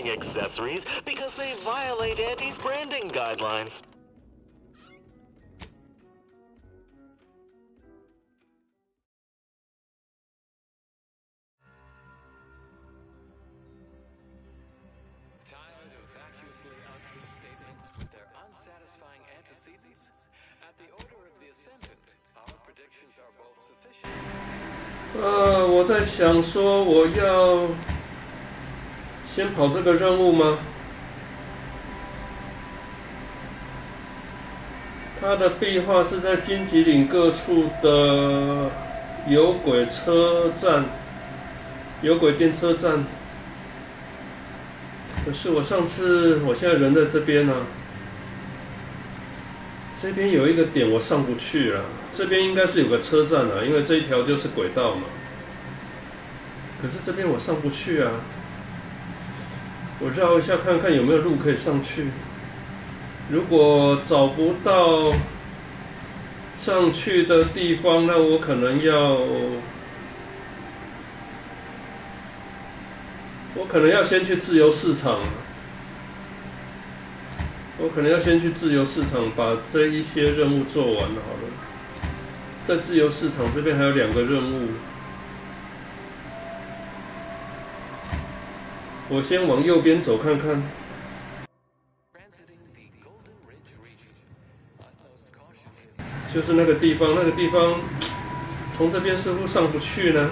clothing accessories because they violate Auntie's branding guidelines. Tired of vacuously untrue statements with their unsatisfying antecedents? At the order of the ascendant, our predictions are both sufficient. 我在想说，我要先跑这个任务吗？它的壁画是在荆棘岭各处的有轨车站、有轨电车站。可是我现在人在这边啊，这边有一个点我上不去了。这边应该是有个车站啊，因为这一条就是轨道嘛。可是这边我上不去啊，我绕一下看看有没有路可以上去。如果找不到上去的地方，那我可能要先去自由市场。我可能要先去自由市场把这一些任务做完好了。在自由市场这边还有2个任务，我先往右边走看看。就是那个地方，从这边似乎上不去呢。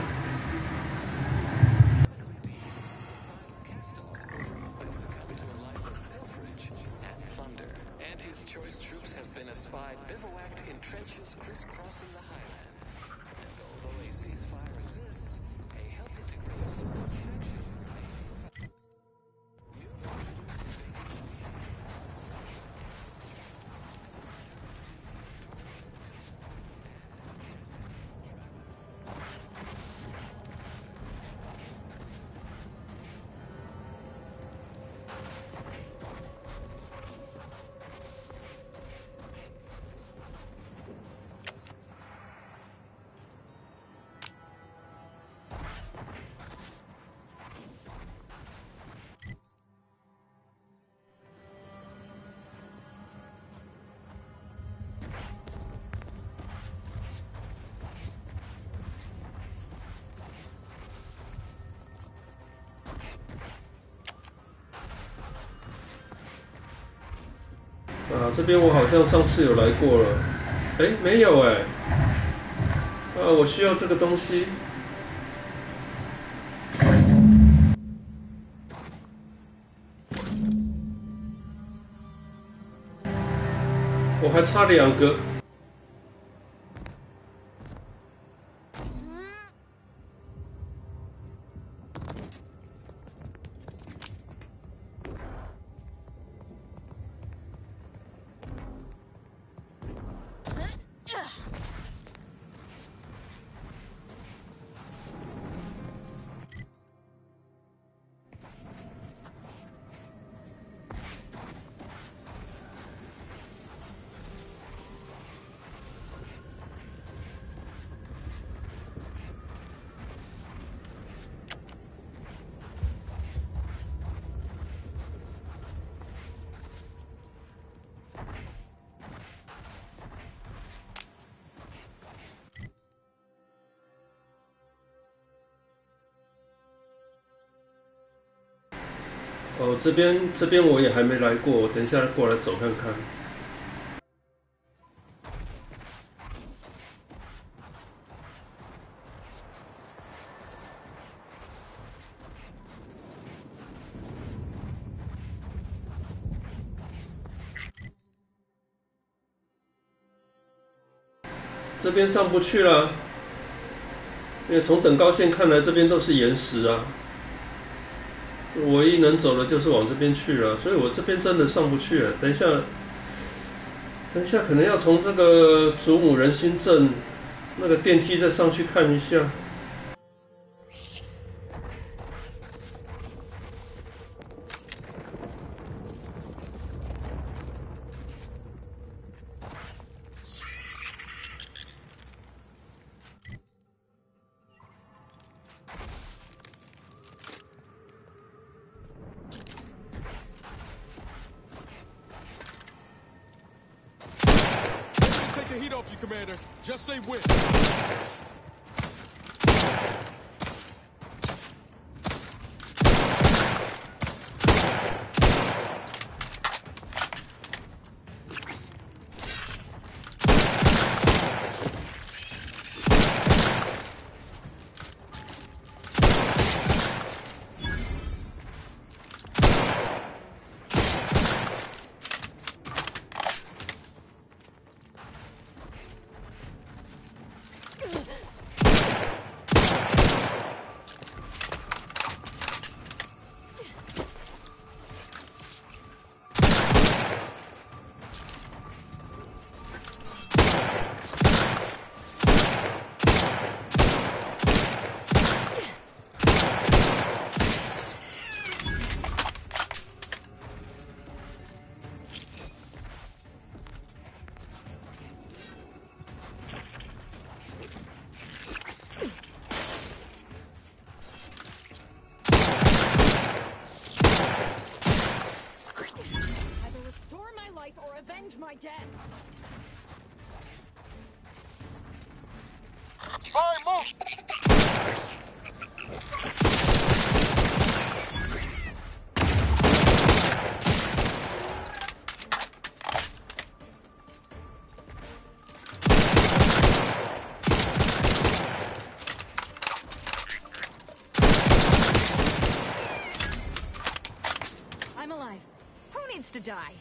这边我好像上次有来过了，没有我需要这个东西。我还差2个。这边我也还没来过，我等一下过来走看看。这边上不去了，因为从等高线看来，这边都是岩石啊。唯一能走的就是往这边去了，所以我这边真的上不去了。等一下可能要从这个祖母人心镇那个电梯再上去看一下。off you, Commander. Just say when. My death. Fine, move! I'm alive. Who needs to die?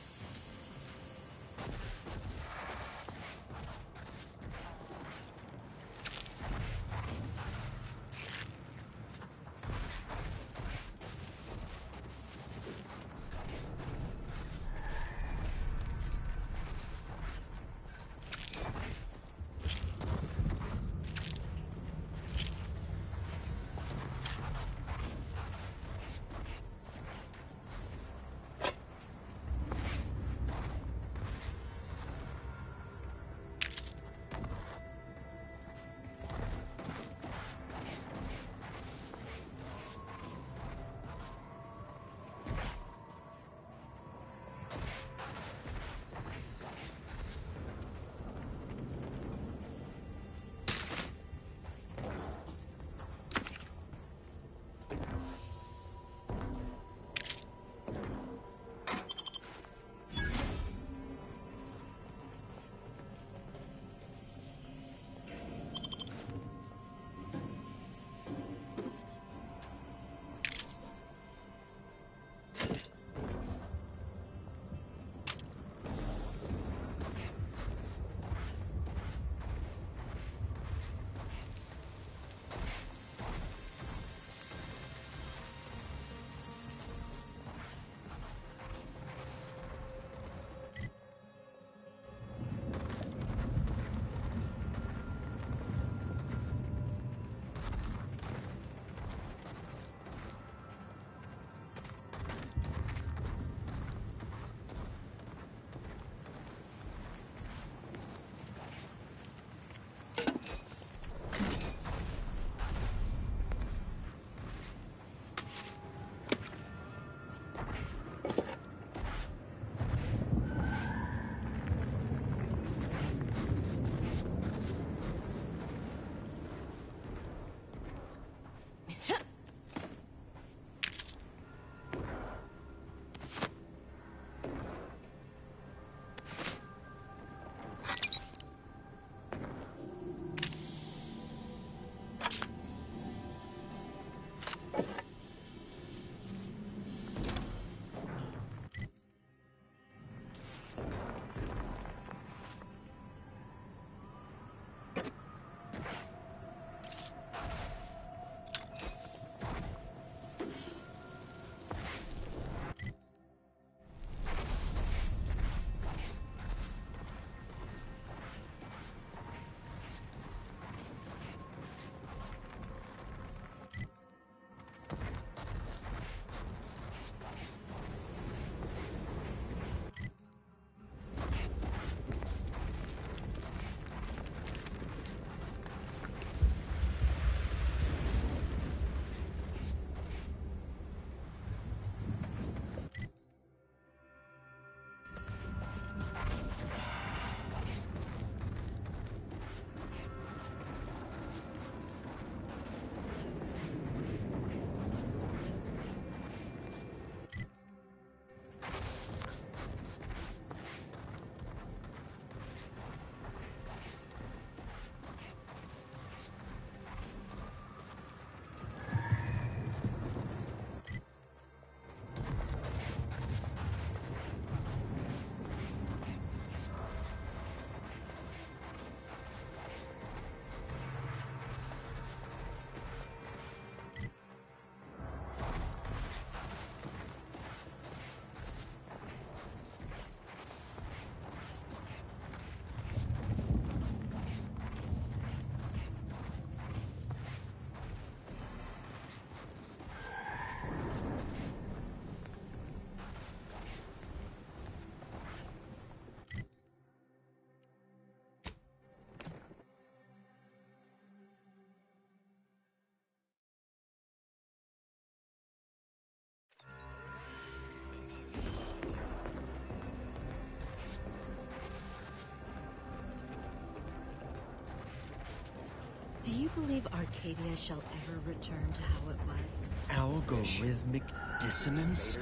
Do you believe Arcadia shall ever return to how it was? Algorithmic dissonance?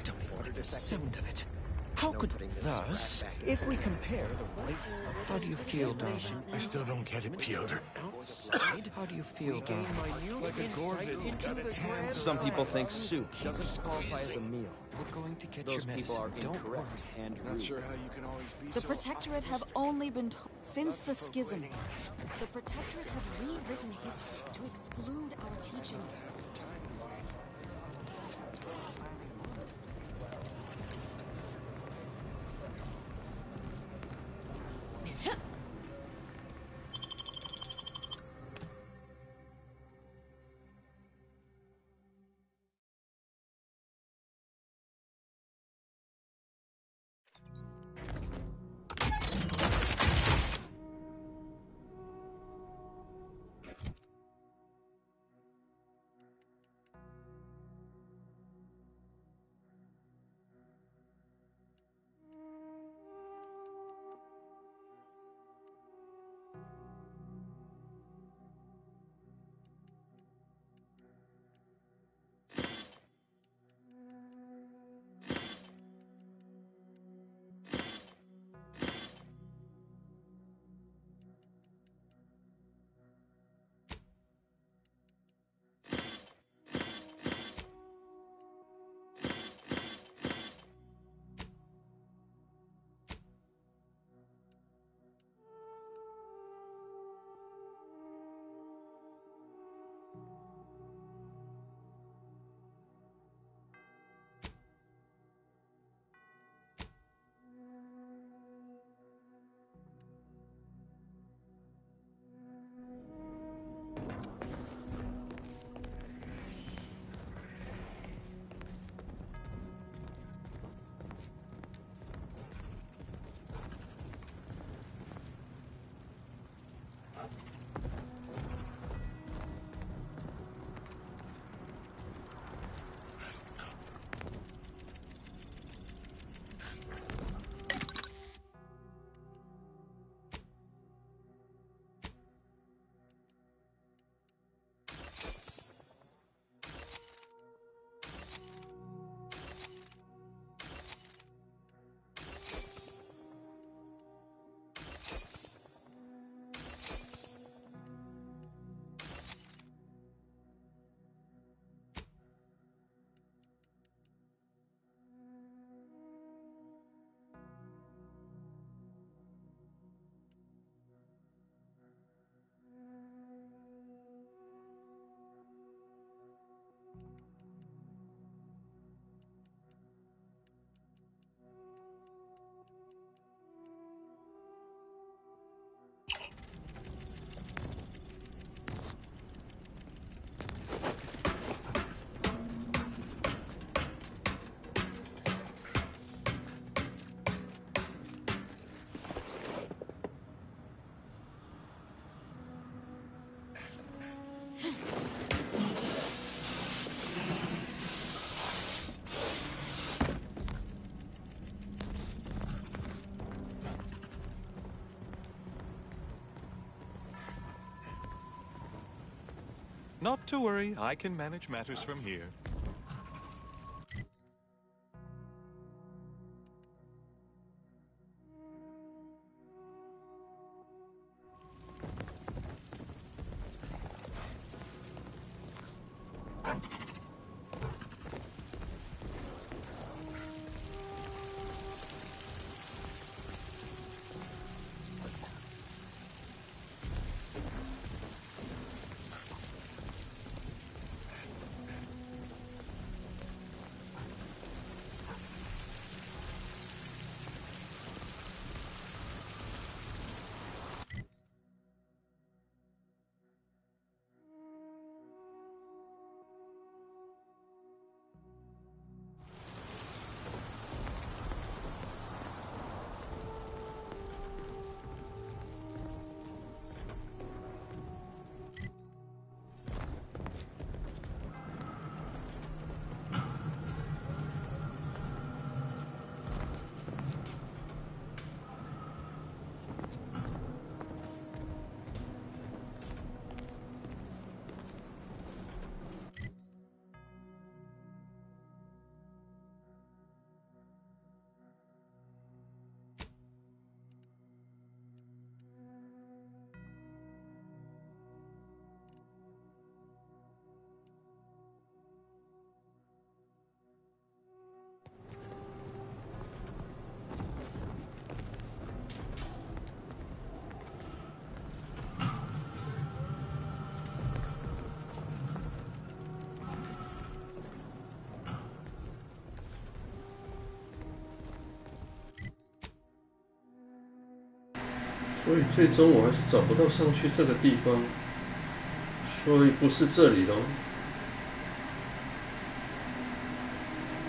Don't even like the sound of it. How could thus, if we compare the weights of how do you feel, darling? I still don't get it, Piotr. Outside, how do you feel, darling? Like a Gorvin's got its hands. Some people think soup doesn't qualify as a meal. We're going to get Those your people are medicine. Don't incorrect worry. and Not rude. sure how you can always be The so Protectorate have only been since the schism. The Protectorate have rewritten history to exclude our teachings. Not to worry, I can manage matters from here. 所以最终我还是找不到上去这个地方，所以不是这里咯。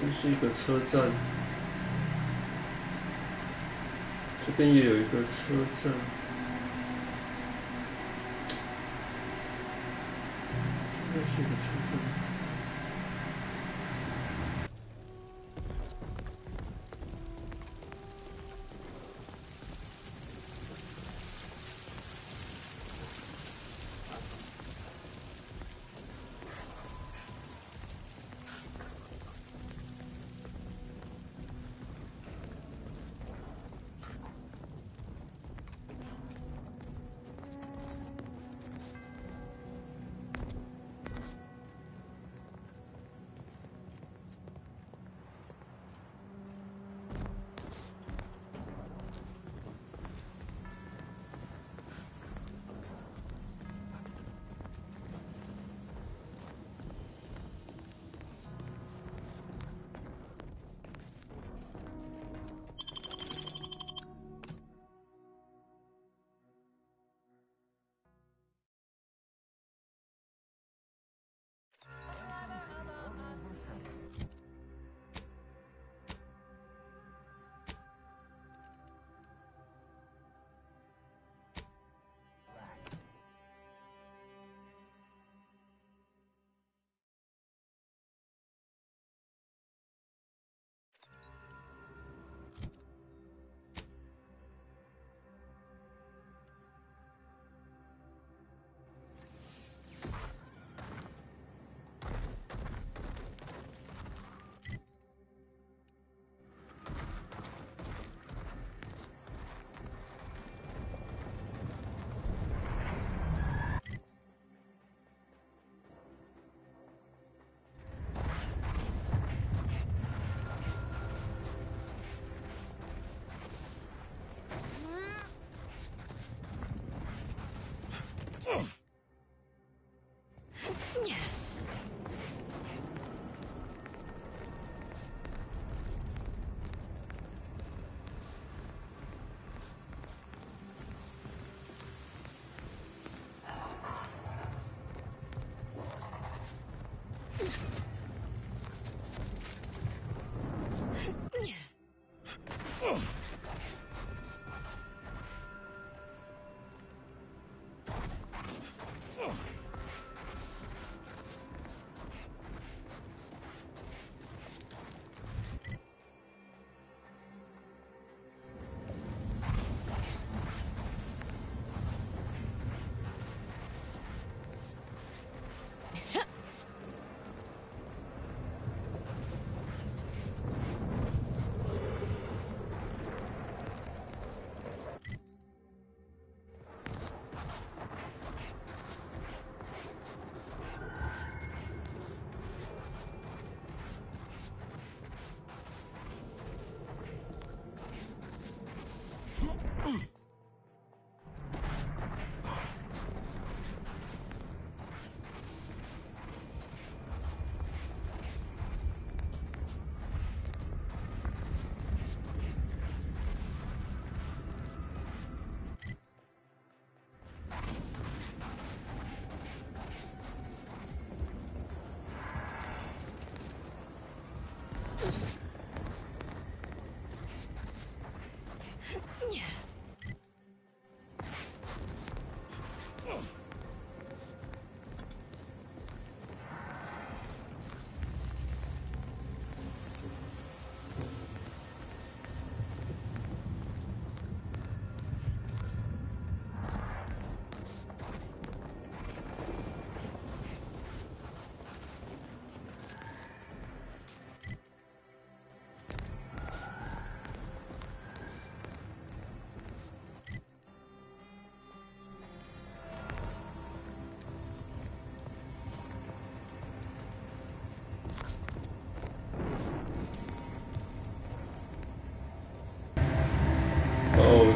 这是一个车站，这边也有一个车站。这是一个车站。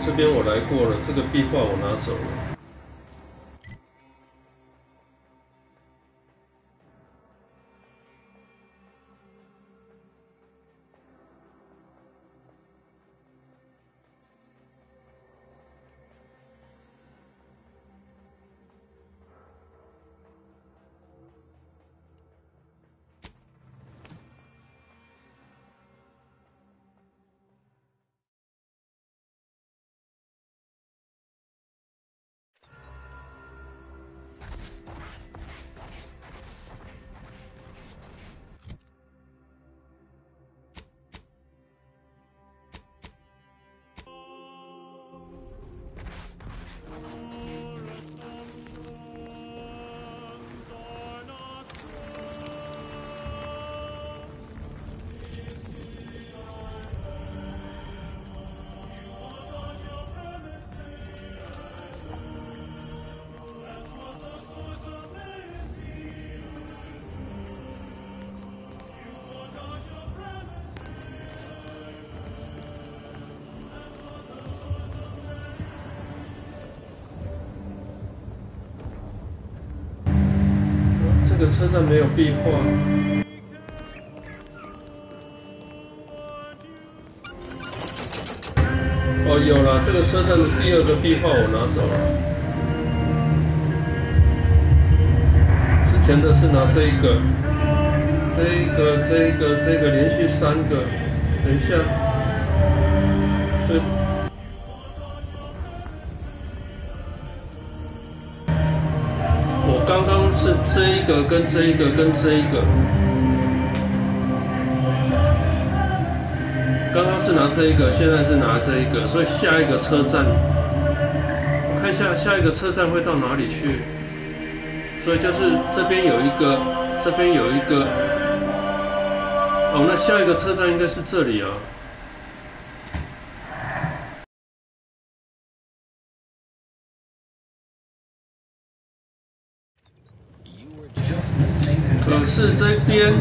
这边我来过了，这个壁画我拿走了。个车站没有壁画。哦，有了，这个车站的第2个壁画我拿走了。之前的是拿这一个，这个连续3个。等一下，所以我刚刚是这一个跟这一个跟这一个。刚刚是拿这一个，现在是拿这一个，所以下一个车站，我看一下下一个车站会到哪里去。所以就是这边有一个，这边有一个，哦，那下一个车站应该是这里啊。可是这边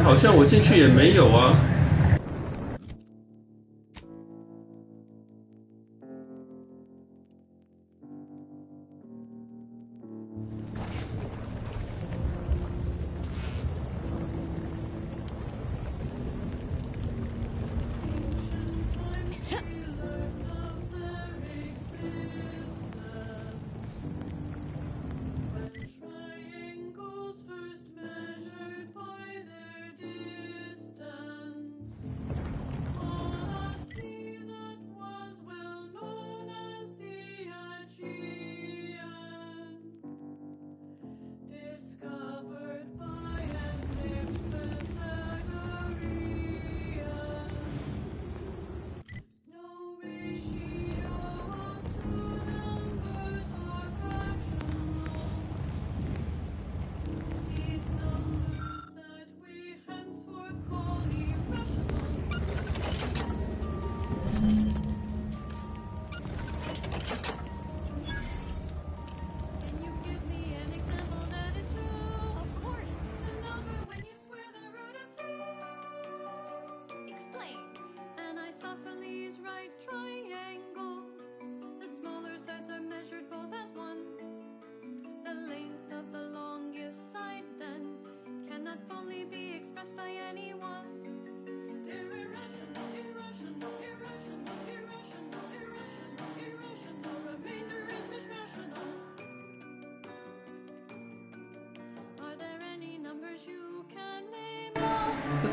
好像我进去也没有啊。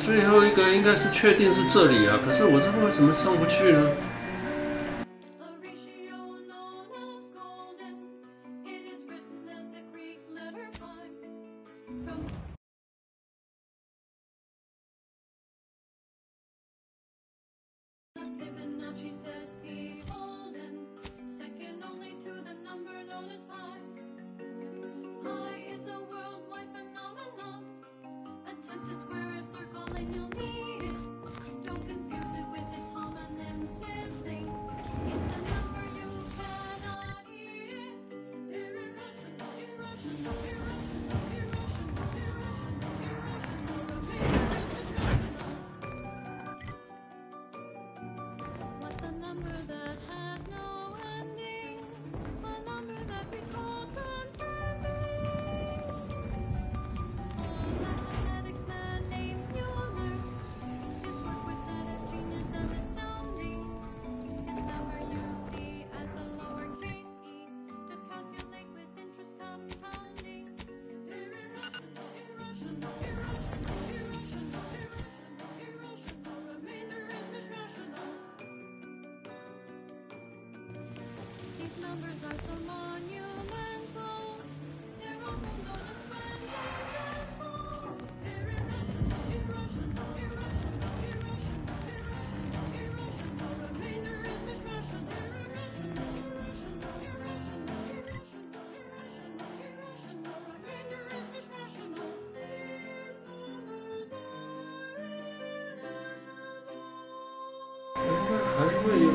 最后一个应该是确定是这里啊，可是我这为什么上不去呢？还会有，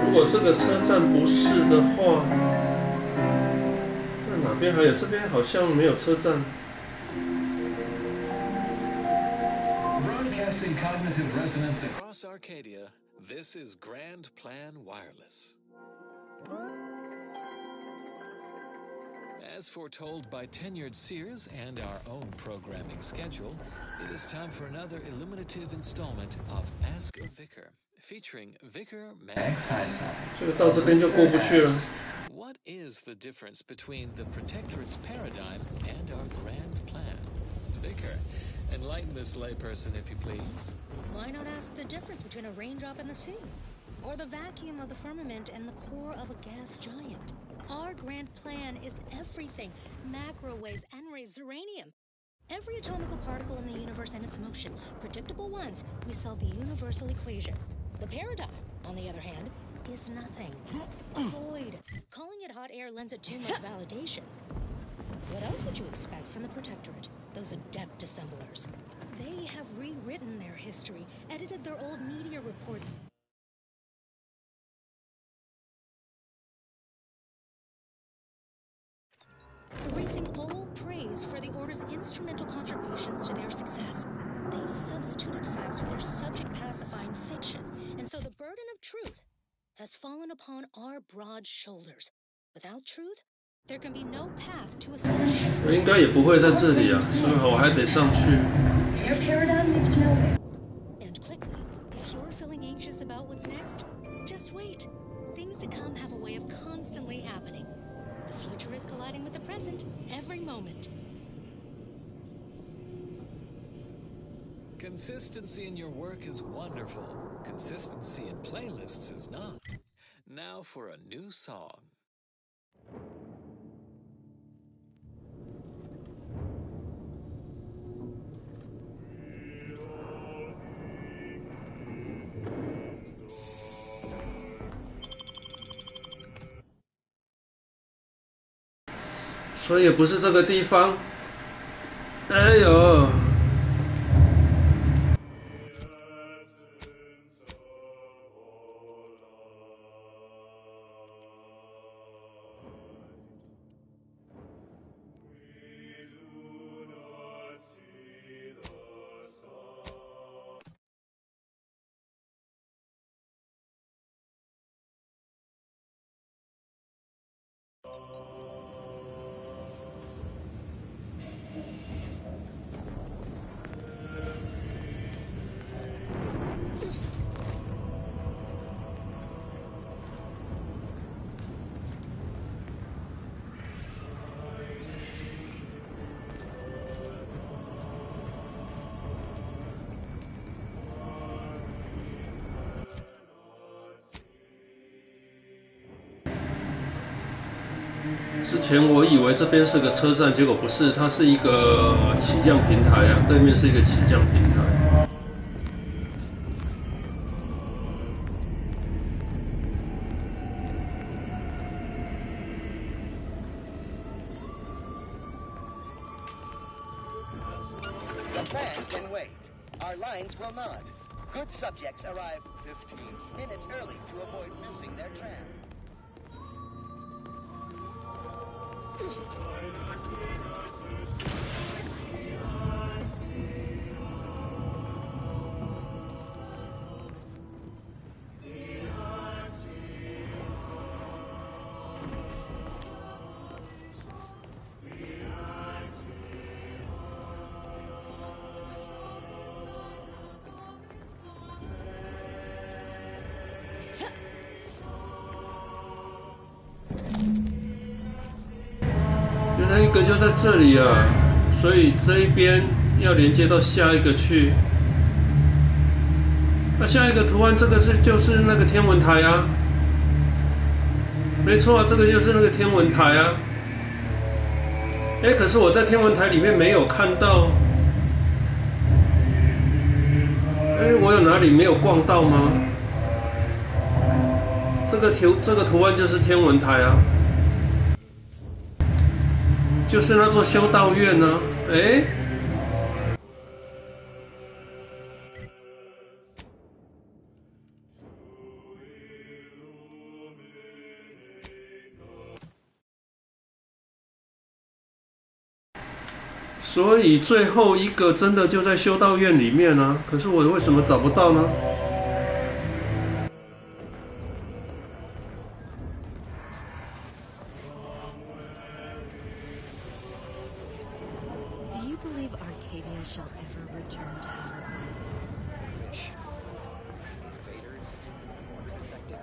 如果这个车站不是的话，那哪边还有？这边好像没有车站。Broadcasting cognitive resonance across Arcadia, this is Grand Plan Wireless. As foretold by tenured seers and our own programming schedule, it is time for another illuminative installment of Ask a Vicar, featuring Vicar Max. 这个到这边就过不去了。 What is the difference between the Protectorate's paradigm and our grand plan? Vicar, enlighten this layperson if you please. Why not ask the difference between a raindrop in the sea? Or the vacuum of the firmament and the core of a gas giant? Our grand plan is everything. Macro waves, N-raves, uranium. Every atomical particle in the universe and its motion. Predictable ones, we solve the universal equation. The paradigm, on the other hand, is nothing. Void. Calling it hot air lends it too much validation. What else would you expect from the Protectorate? Those adept assemblers. They have rewritten their history, edited their old media report. Erasing all praise for the Order's instrumental contributions to their success. They've substituted facts for their subject-pacifying fiction, and so the burden of truth has fallen upon our broad shoulders. Without truth, there can be no path to ascension. 我应该也不会在这里啊，所以我还得上去。 Their paradigm is to know. And quickly, if you're feeling anxious about what's next, just wait. Things to come have a way of constantly happening. The future is colliding with the present every moment. Consistency in your work is wonderful. Consistency in playlists is not. Now for a new song. 所以也不是这个地方。哎呦！ 之前我以为这边是个车站，结果不是，它是一个起降平台啊，对面是一个起降平台。The plan can wait. Our lines will not. Good subjects arrive 15 minutes early to avoid missing their tram.原来一个就在这里啊，所以这一边要连接到下一个去。那下一个图案，这个就是那个天文台啊，没错啊，这个就是那个天文台啊。哎，可是我在天文台里面没有看到，哎，我有哪里没有逛到吗？这个图案就是天文台啊。 就是那座修道院呢，哎，所以最后一个真的就在修道院里面呢，可是我为什么找不到呢？ believe Arcadia shall ever return to how it was? Fish. Invaders. Infected.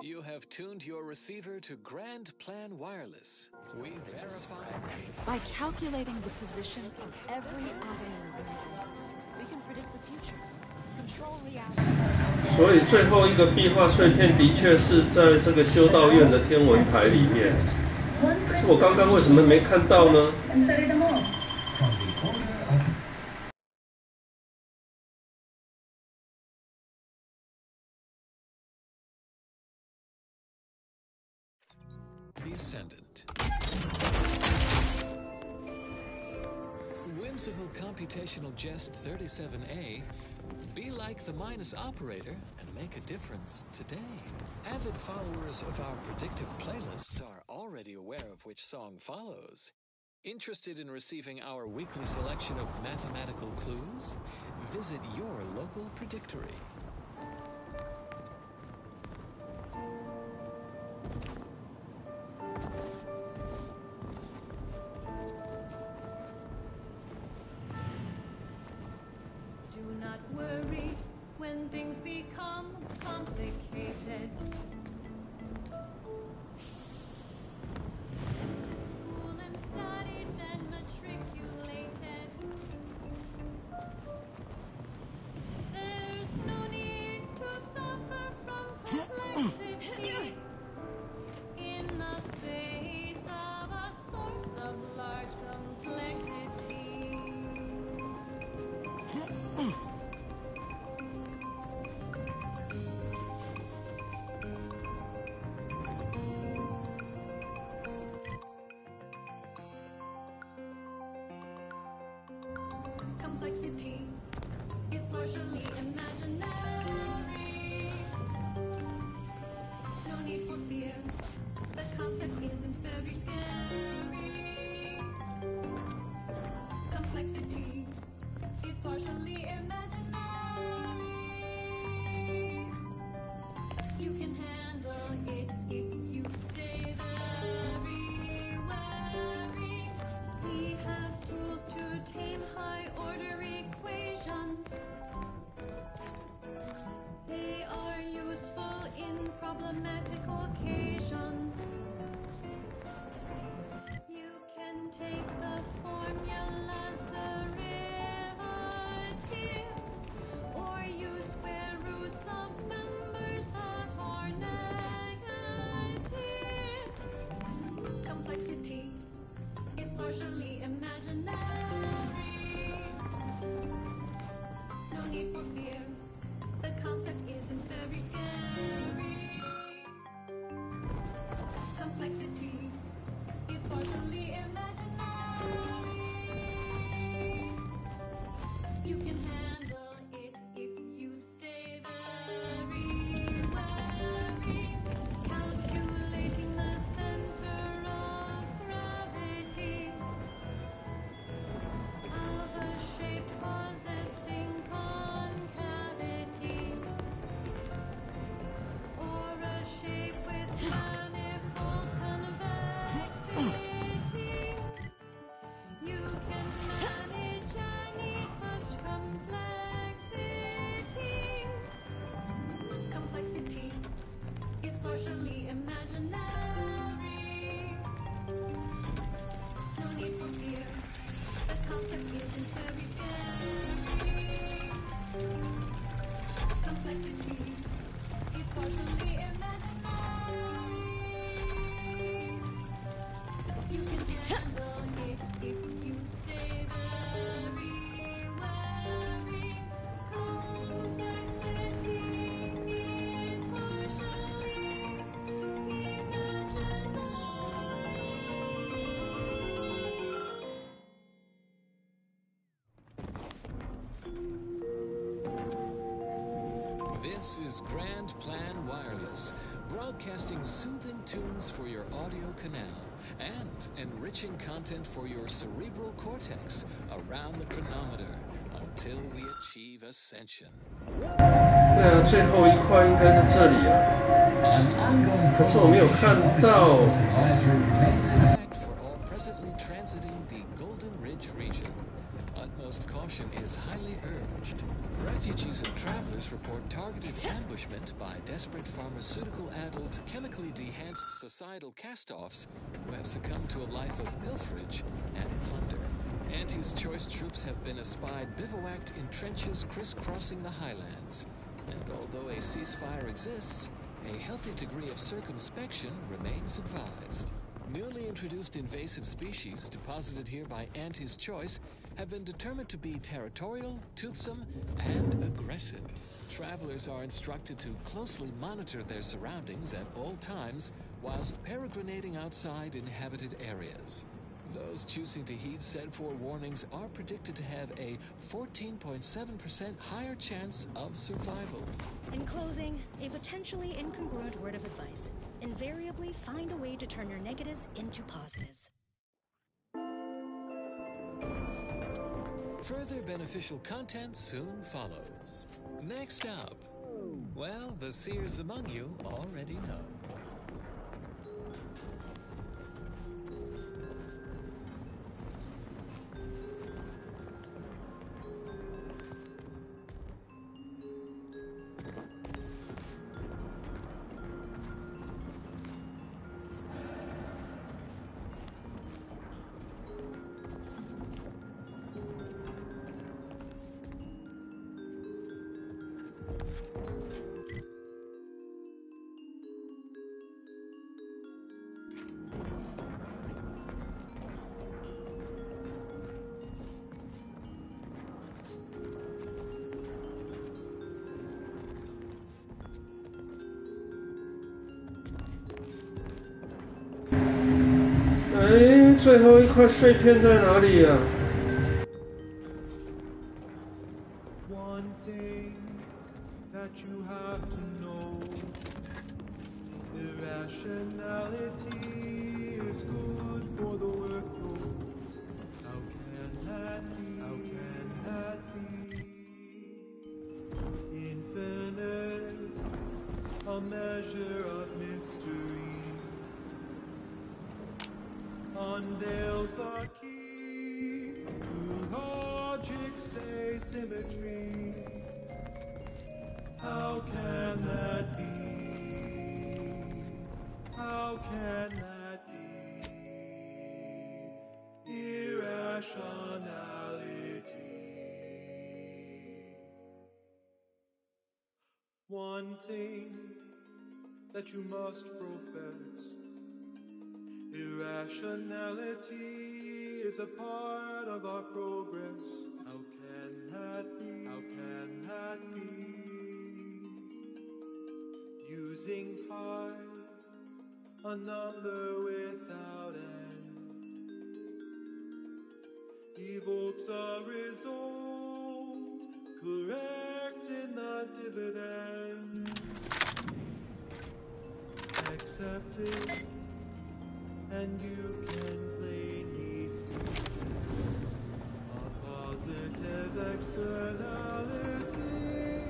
You have tuned your receiver to Grand Plan Wireless. We verify... By calculating the position of every atom in the universe, we can predict the future, control reality. 所以最后一个壁画碎片的确是在这个修道院的天文台里面，可是我刚刚为什么没看到呢？ Descendant. Whimsical computational jest 37A, be like the minus operator and make a difference today. Avid followers of our predictive playlists are already aware of which song follows. Interested in receiving our weekly selection of mathematical clues? Visit your local predictory. When things become complicated, school and studied and matriculated. There's no need to suffer from complexity in the face of a source of large complexity. Complexity is partially imaginary. No need for fear, the concept isn't very scary. Complexity is partially imaginary. You can handle it if you stay very wary. We have tools to tame high-order equations. They are useful in problematic occasions. You can take the formula's derivative, or use square roots of numbers that are negative. Complexity is partially imaginary. No need for fear, the concept isn't very scary. Complexity is partially imaginary. You can handle it if you stay very wary. Calculating the center of gravity This is Grand Plan Wireless, broadcasting soothing tunes for your audio canal and enriching content for your cerebral cortex around the chronometer until we achieve ascension. 对啊，最后一块应该是这里啊，可是我没有看到。For all presently transiting the Golden Ridge region, utmost caution is highly urged. Refugees and travelers report targeted ambushment by desperate pharmaceutical-addled, chemically dehanced societal cast-offs who have succumbed to a life of pilferage and plunder. Auntie's choice troops have been espied bivouacked in trenches crisscrossing the highlands. And although a ceasefire exists, a healthy degree of circumspection remains advised. Newly introduced invasive species deposited here by Auntie's choice have been determined to be territorial, toothsome, and aggressive. Travelers are instructed to closely monitor their surroundings at all times whilst peregrinating outside inhabited areas. Those choosing to heed said forewarnings are predicted to have a 14.7% higher chance of survival. In closing, a potentially incongruent word of advice. Invariably find a way to turn your negatives into positives. Further beneficial content soon follows. Next up, well, the seers among you already know.哎，最后一块碎片在哪里啊？ One thing that you have to know, irrationality is good for the workflow. How can that be? How can that be? Infinite, a measure of mystery, unveils the key to logic's asymmetry. How can that be? How can that be? Irrationality. One thing that you must profess, irrationality is a part of our progress. How can that be? How can that be? Using pi, a number without end, evokes a result correct in the dividend. Accept it, and you can plainly see a positive externality,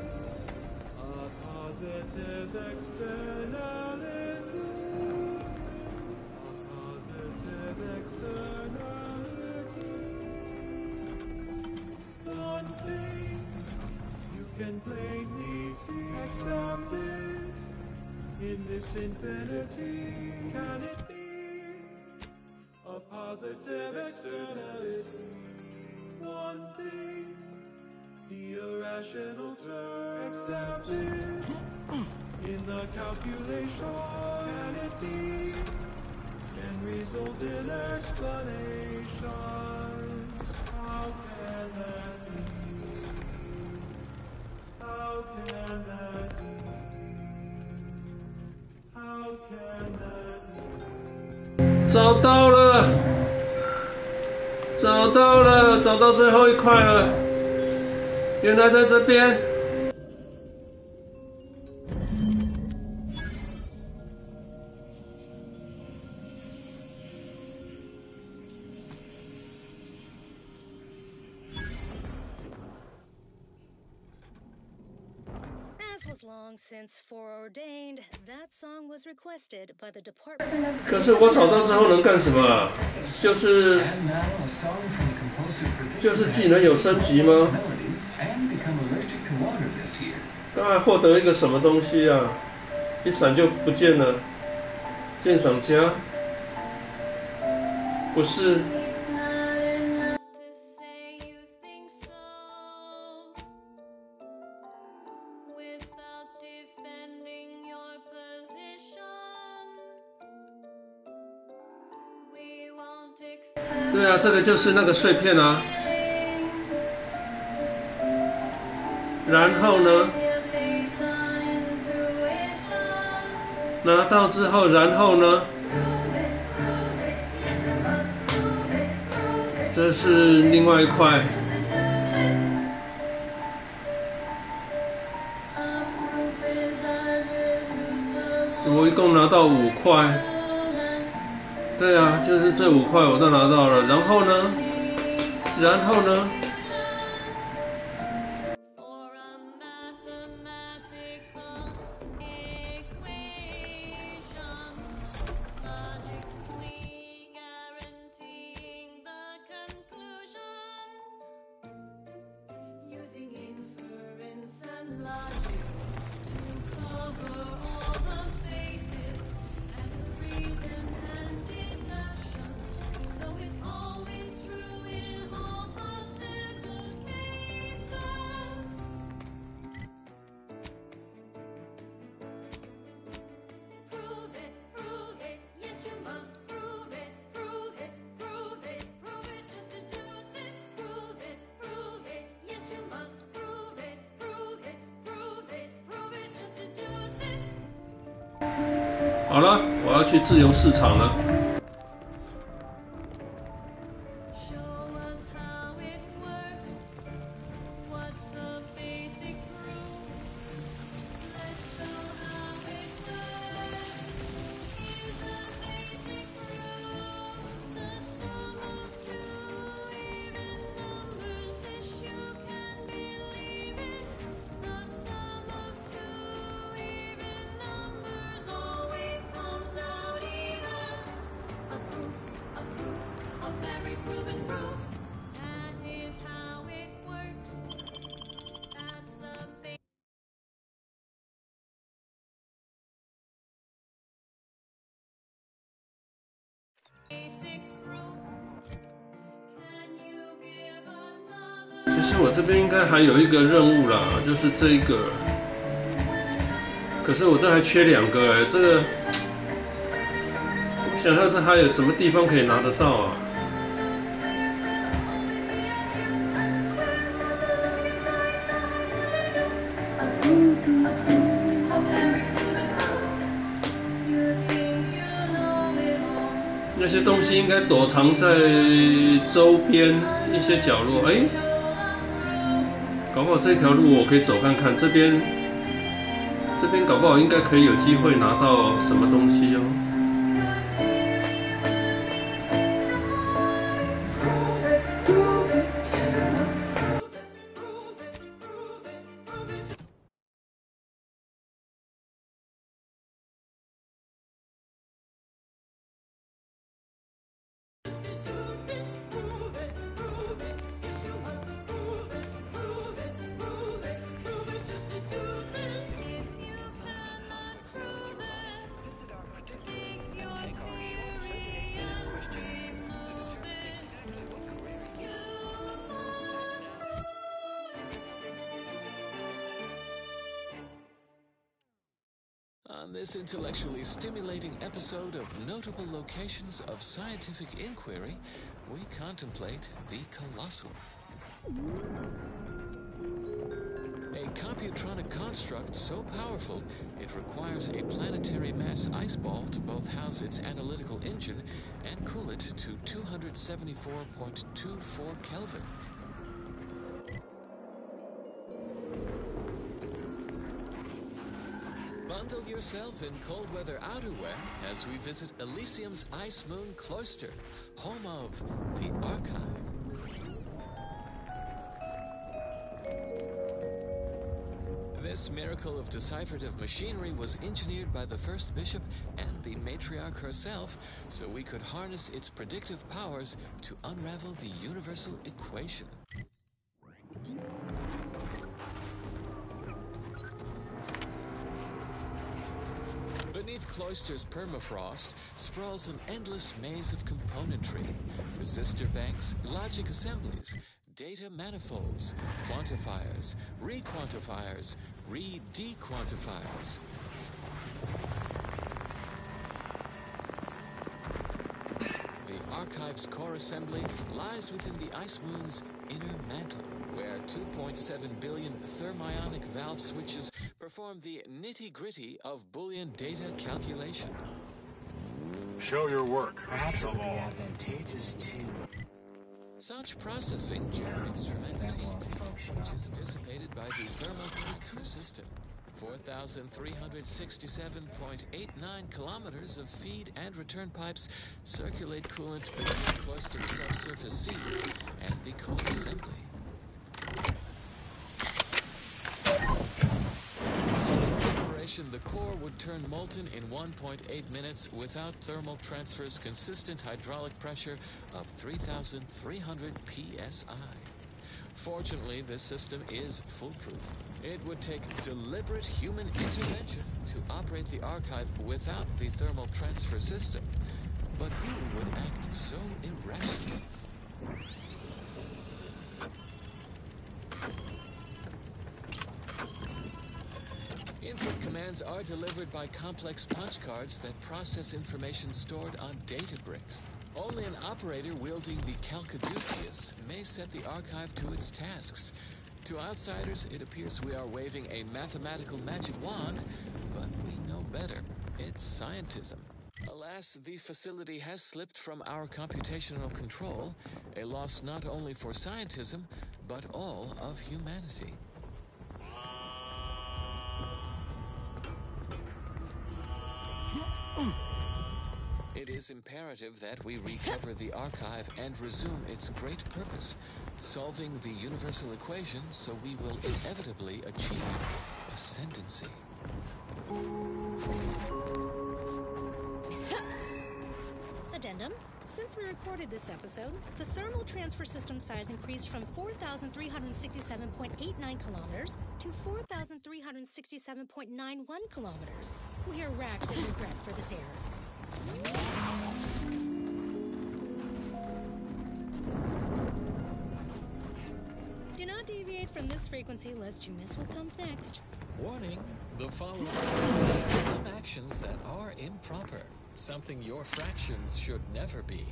a positive externality, a positive externality. One thing you can plainly see, accept it in this infinity. Can it be a positive externality? One thing, the irrational term, accept it in the calculation. Can it be? Can result in explanation. How can that be? How can that be? How can that be? 找到了，找到了，找到最后一块了，原来在这边。long since foreordained, that song was requested by the department. 可是我找到之后能干什么啊？就是技能有升级吗？刚才获得一个什么东西啊？一闪就不见了。鉴赏家？不是。对啊，这个就是那个碎片啊。然后呢？拿到之后，然后呢？这是另外一块。我一共拿到5块。对啊，就是这5块我都拿到了。然后呢？然后呢？好了，我要去自由市场了。其实我这边应该还有一个任务啦，就是这一个。可是我这还缺2个哎，这个我想要是还有什么地方可以拿得到啊？那些东西应该躲藏在周边一些角落，哎。搞不好这条路我可以走看看，这边搞不好应该可以有机会拿到什么东西哦。On this intellectually stimulating episode of Notable Locations of Scientific Inquiry, we contemplate the colossal. A computronic construct so powerful, it requires a planetary mass ice ball to both house its analytical engine and cool it to 274.24 Kelvin. Bundle yourself in cold weather outerwear as we visit Elysium's Ice Moon Cloister, home of the Archive. This miracle of decipherative machinery was engineered by the first bishop and the matriarch herself, so we could harness its predictive powers to unravel the universal equation. Beneath Cloister's permafrost sprawls an endless maze of componentry, resistor banks, logic assemblies, data manifolds, quantifiers, re-quantifiers, re-dequantifiers. The Archive's core assembly lies within the Ice Moon's inner mantle, where 2.7 billion thermionic valve switches perform the nitty-gritty of Boolean data calculation. Show your work. Perhaps it would be advantageous to... Such processing generates tremendous heat, which is dissipated by the thermal transfer system. 4,367.89 kilometers of feed and return pipes circulate coolant beneath Cloister's subsurface seas and the core assembly. The core would turn molten in 1.8 minutes without thermal transfer's consistent hydraulic pressure of 3,300 psi. Fortunately, this system is foolproof. It would take deliberate human intervention to operate the archive without the thermal transfer system. But who would act so irrationally? Input commands are delivered by complex punch cards that process information stored on data bricks. Only an operator wielding the Calcaduceus may set the archive to its tasks. To outsiders, it appears we are waving a mathematical magic wand, but we know better. It's scientism. Alas, the facility has slipped from our computational control, a loss not only for scientism, but all of humanity. It is imperative that we recover the archive and resume its great purpose, solving the universal equation so we will inevitably achieve ascendancy. Addendum. Since we recorded this episode, the thermal transfer system size increased from 4,367.89 kilometers to 4,367.91 kilometers. We are racked with regret for this error. Do not deviate from this frequency lest you miss what comes next. Warning, the following are some actions that are improper, something your fractions should never be.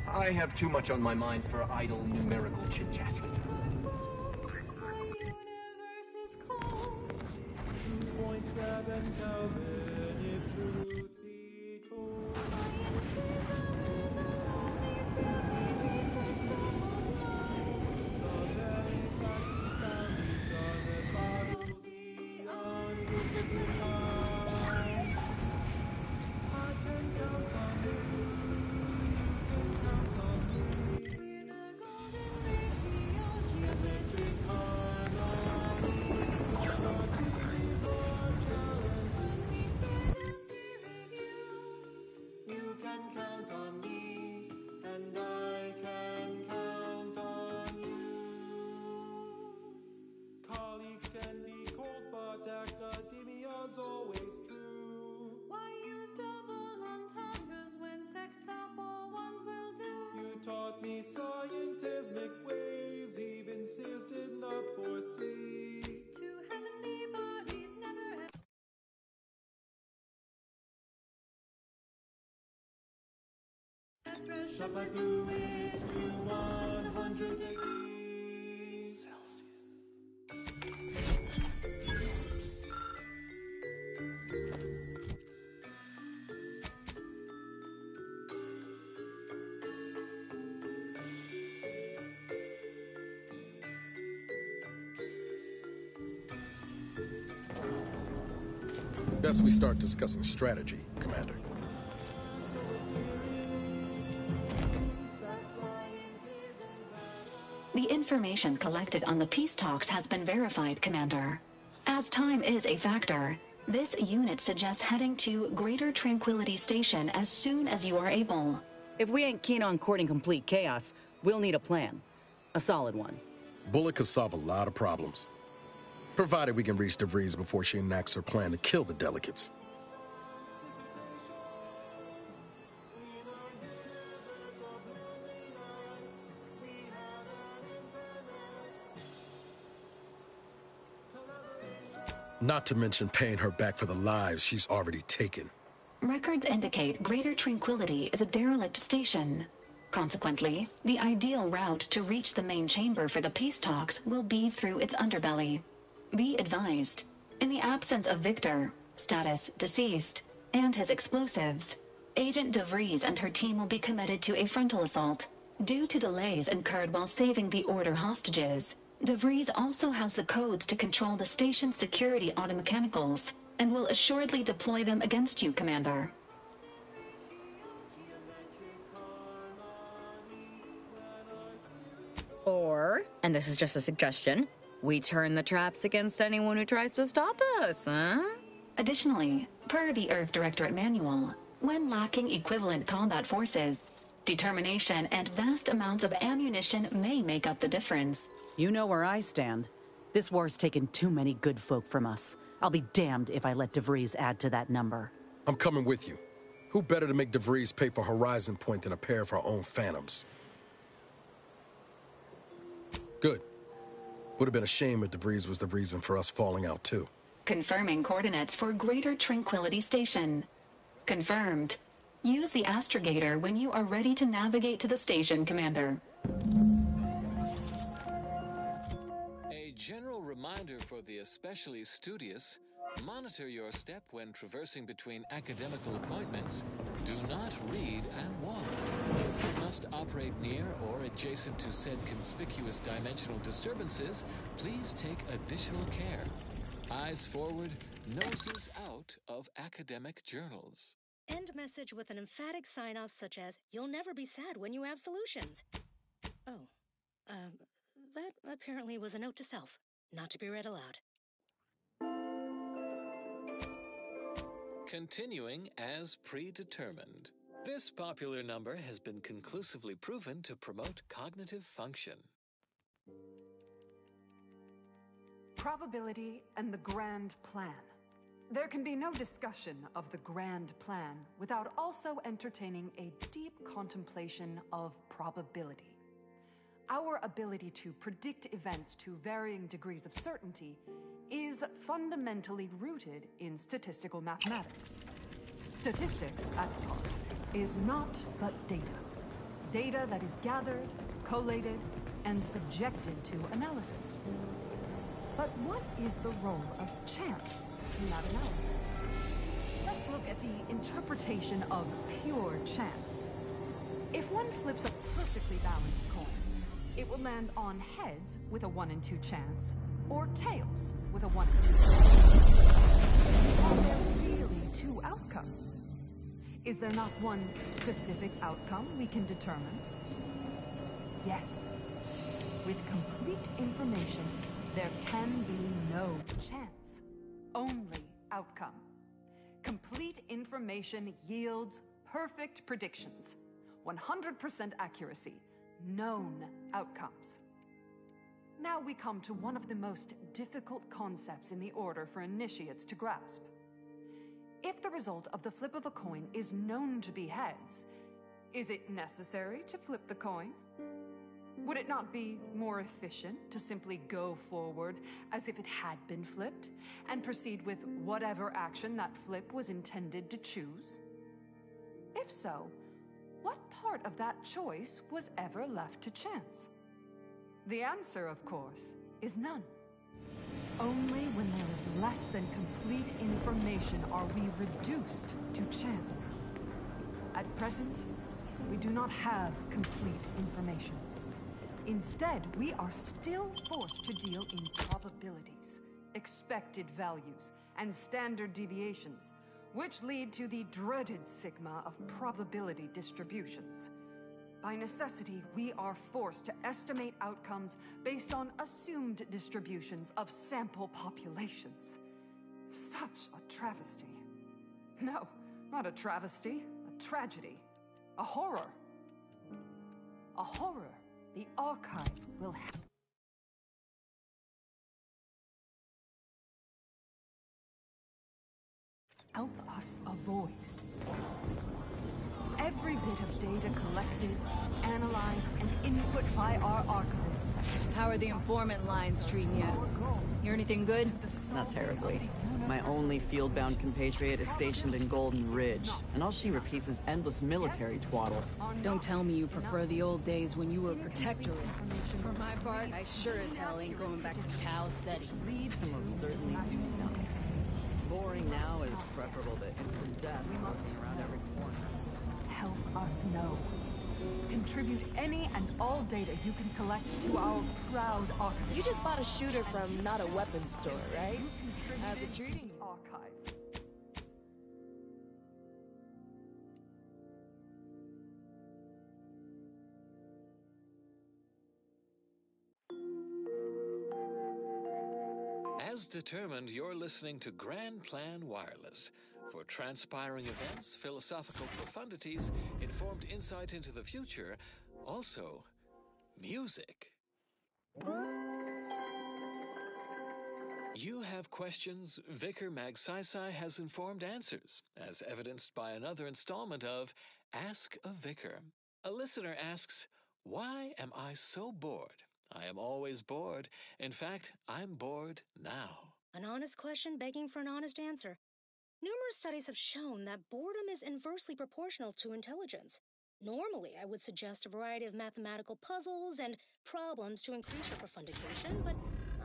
I have too much on my mind for idle numerical chit-chat. 2.7 Kelvin, if truth be told. The very fact we found each other boggles the undisciplined mind. I can count on you, you can count on me. With a golden ratio geometric harmony, opportunities or challenges. You can count on me, and I can count on you. Colleagues can be cold, but academia's always true. Why use double entendres when sextuple ones will do? You taught me scientismic ways, even Sears did not foresee. Two heavenly bodies never have. Shut my fluids to 100 degrees Celsius. Best we start discussing strategy, Commander. The information collected on the peace talks has been verified, Commander. As time is a factor, this unit suggests heading to Greater Tranquility Station as soon as you are able. If we ain't keen on courting complete chaos, we'll need a plan. A solid one. Bullet could solve a lot of problems. Provided we can reach DeVries before she enacts her plan to kill the delegates. Not to mention paying her back for the lives she's already taken. Records indicate Greater Tranquility is a derelict station. Consequently, the ideal route to reach the main chamber for the peace talks will be through its underbelly. Be advised, in the absence of Victor, status deceased, and his explosives, Agent DeVries and her team will be committed to a frontal assault. Due to delays incurred while saving the Order hostages, DeVries also has the codes to control the station's security automechanicals, and will assuredly deploy them against you, Commander. Or, and this is just a suggestion, we turn the traps against anyone who tries to stop us, huh? Additionally, per the Earth Directorate Manual, when lacking equivalent combat forces, determination and vast amounts of ammunition may make up the difference. You know where I stand. This war's taken too many good folk from us. I'll be damned if I let DeVries add to that number. I'm coming with you. Who better to make DeVries pay for Horizon Point than a pair of her own phantoms? Good. Would have been a shame if DeVries was the reason for us falling out, too. Confirming coordinates for Greater Tranquility Station. Confirmed. Use the astrogator when you are ready to navigate to the station, Commander. A general reminder for the especially studious: monitor your step when traversing between academical appointments. Do not read and walk. If you must operate near or adjacent to said conspicuous dimensional disturbances, please take additional care. Eyes forward, noses out of academic journals. End message with an emphatic sign-off such as, "You'll never be sad when you have solutions." Oh, that apparently was a note to self, not to be read aloud. Continuing as predetermined. This popular number has been conclusively proven to promote cognitive function. Probability and the grand plan. There can be no discussion of the grand plan without also entertaining a deep contemplation of probability. Our ability to predict events to varying degrees of certainty is fundamentally rooted in statistical mathematics. Statistics, at its heart, is not but data. Data that is gathered, collated, and subjected to analysis. But what is the role of chance in that analysis? Let's look at the interpretation of pure chance. If one flips a perfectly balanced coin, it will land on heads with a 1 in 2 chance, or tails with a 1 in 2 chance. Are there really 2 outcomes? Is there not one specific outcome we can determine? Yes. With complete information, there can be no chance, only outcome. Complete information yields perfect predictions, 100% accuracy, known outcomes. Now we come to one of the most difficult concepts in the Order for initiates to grasp. If the result of the flip of a coin is known to be heads, is it necessary to flip the coin? Would it not be more efficient to simply go forward as if it had been flipped and proceed with whatever action that flip was intended to choose? If so, what part of that choice was ever left to chance? The answer, of course, is none. Only when there is less than complete information are we reduced to chance. At present, we do not have complete information. Instead, we are still forced to deal in probabilities, expected values, and standard deviations, which lead to the dreaded sigma of probability distributions. By necessity, we are forced to estimate outcomes based on assumed distributions of sample populations. Such a travesty. No, not a travesty, a tragedy. A horror. A horror the archive will help us avoid. Every bit of data collected, analyzed, and input by our archivists. How are the informant lines treating you? Hear anything good? Not terribly. My only field-bound compatriot is stationed in Golden Ridge, and all she repeats is endless military twaddle. Don't tell me you prefer the old days when you were protectorate. For my part, I sure as hell ain't going back to Tau Ceti. I most certainly do not. Boring now is preferable to instant death around every corner. Help us know. Contribute any and all data you can collect to our proud archive. You just bought a shooter from not a weapons store, right? How's it treating you? Archive. As determined, you're listening to Grand Plan Wireless. For transpiring events, philosophical profundities, informed insight into the future, also music. You have questions, Vicar Magsaysay has informed answers, as evidenced by another installment of Ask a Vicar. A listener asks, why am I so bored? I am always bored. In fact, I'm bored now. An honest question begging for an honest answer. Numerous studies have shown that boredom is inversely proportional to intelligence. Normally, I would suggest a variety of mathematical puzzles and problems to increase your profundication, but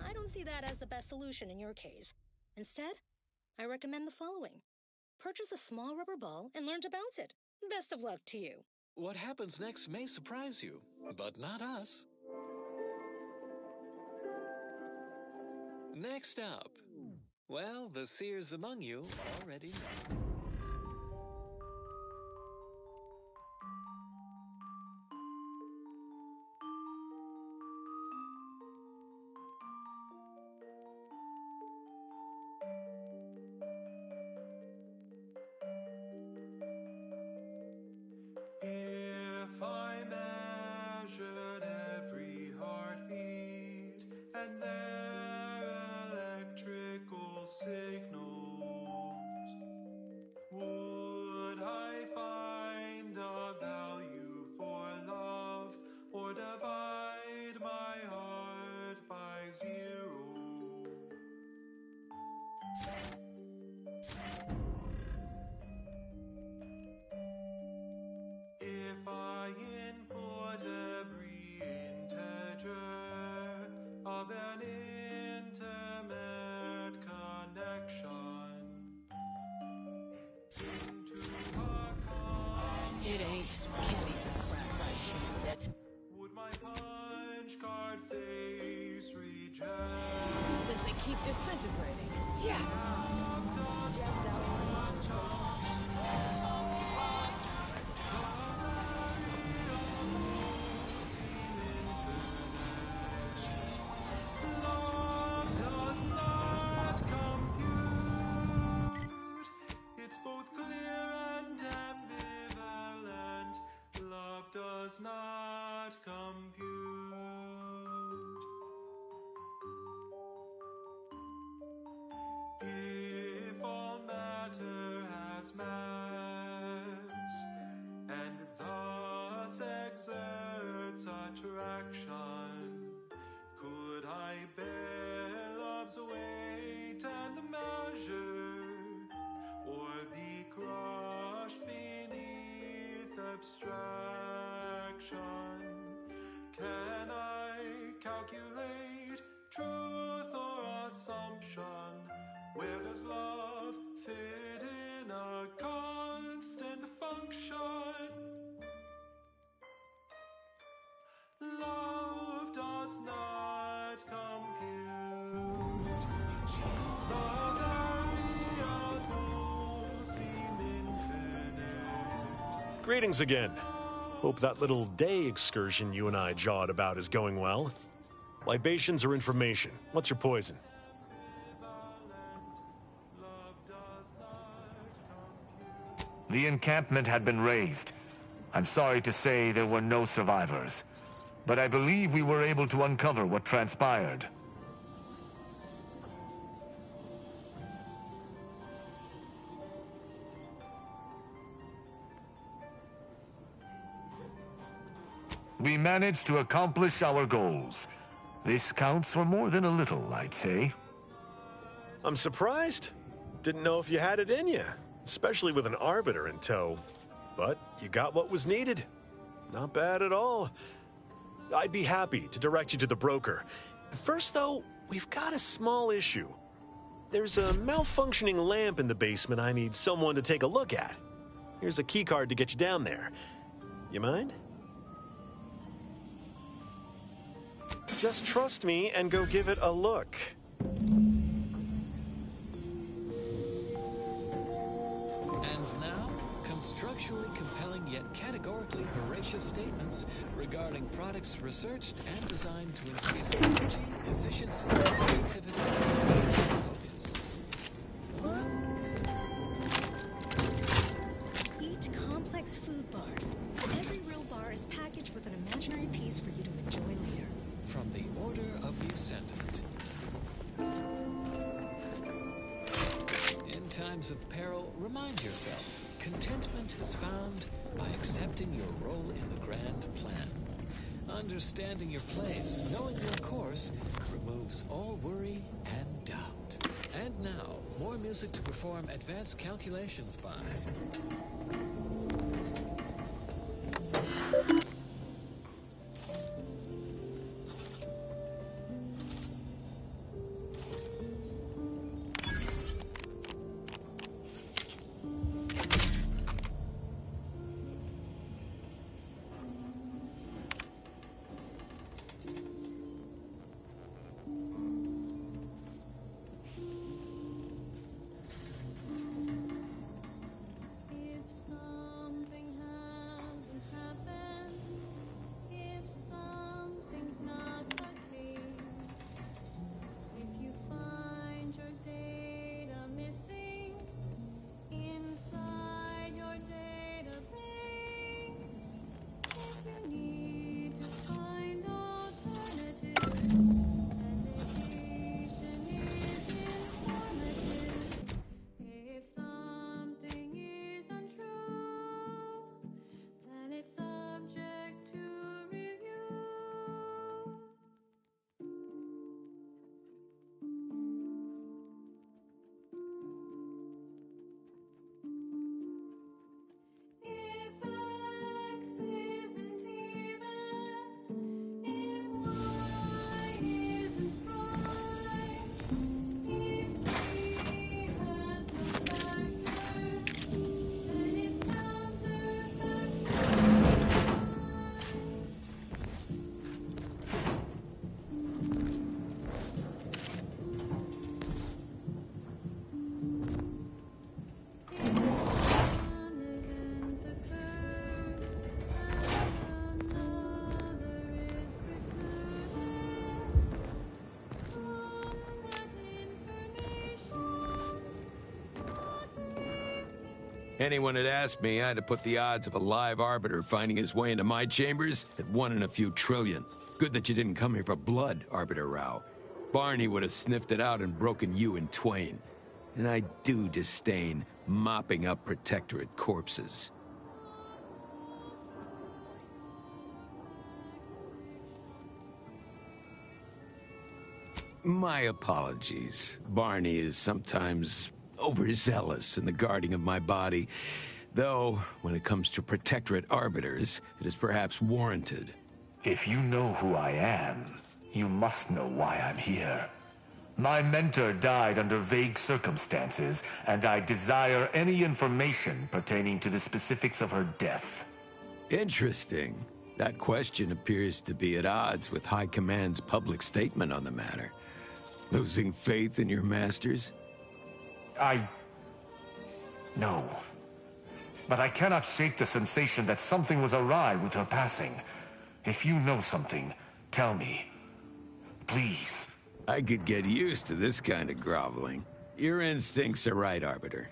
I don't see that as the best solution in your case. Instead, I recommend the following. Purchase a small rubber ball and learn to bounce it. Best of luck to you. What happens next may surprise you, but not us. Next up, well, the seers among you already know. If I measured every heartbeat and their electrical signals, would I find a value for love or divide my heart by zero? If I input every integer of an intimate connection into a It ain't. Can't eat the scraps I shoot with it. would my punch card face reject? Since they keep disintegrating. Yeah. Love does not compute. It's both clear and ambivalent. Love does not compute. If all matter has mass and thus exerts attraction, could I bear love's weight and measure, or be crushed beneath abstraction? Can I calculate truth or assumption? Where does love fit in a constant function? Love does not compute. The variables seem infinite. Greetings again. Hope that little day excursion you and I jawed about is going well. Libations or information? What's your poison? The encampment had been razed. I'm sorry to say there were no survivors, but I believe we were able to uncover what transpired. We managed to accomplish our goals. This counts for more than a little, I'd say. I'm surprised. Didn't know if you had it in you, especially with an arbiter in tow. But you got what was needed. Not bad at all. I'd be happy to direct you to the broker. First, though, we've got a small issue. There's a malfunctioning lamp in the basement I need someone to take a look at. Here's a keycard to get you down there. You mind? Just trust me and go give it a look. And now, constructually compelling yet categorically voracious statements regarding products researched and designed to increase energy, efficiency, creativity, and focus. Eat complex food bars. Every real bar is packaged with an imaginary piece for you to enjoy later. From the Order of the Ascendant. In times of peril, remind yourself, contentment is found by accepting your role in the grand plan. Understanding your place, knowing your course, removes all worry and doubt. And now, more music to perform advanced calculations by. Anyone had asked me, I'd have put the odds of a live arbiter finding his way into my chambers at 1 in a few trillion. Good that you didn't come here for blood, Arbiter Rao. Barney would have sniffed it out and broken you in twain. And I do disdain mopping up Protectorate corpses. My apologies. Barney is sometimes overzealous in the guarding of my body, though when it comes to Protectorate arbiters, it is perhaps warranted. If you know who I am, you must know why I'm here. My mentor died under vague circumstances, and I desire any information pertaining to the specifics of her death. Interesting. That question appears to be at odds with High Command's public statement on the matter. Losing faith in your masters? No. but I cannot shake the sensation that something was awry with her passing. If you know something, tell me. Please. I could get used to this kind of groveling. Your instincts are right, Arbiter.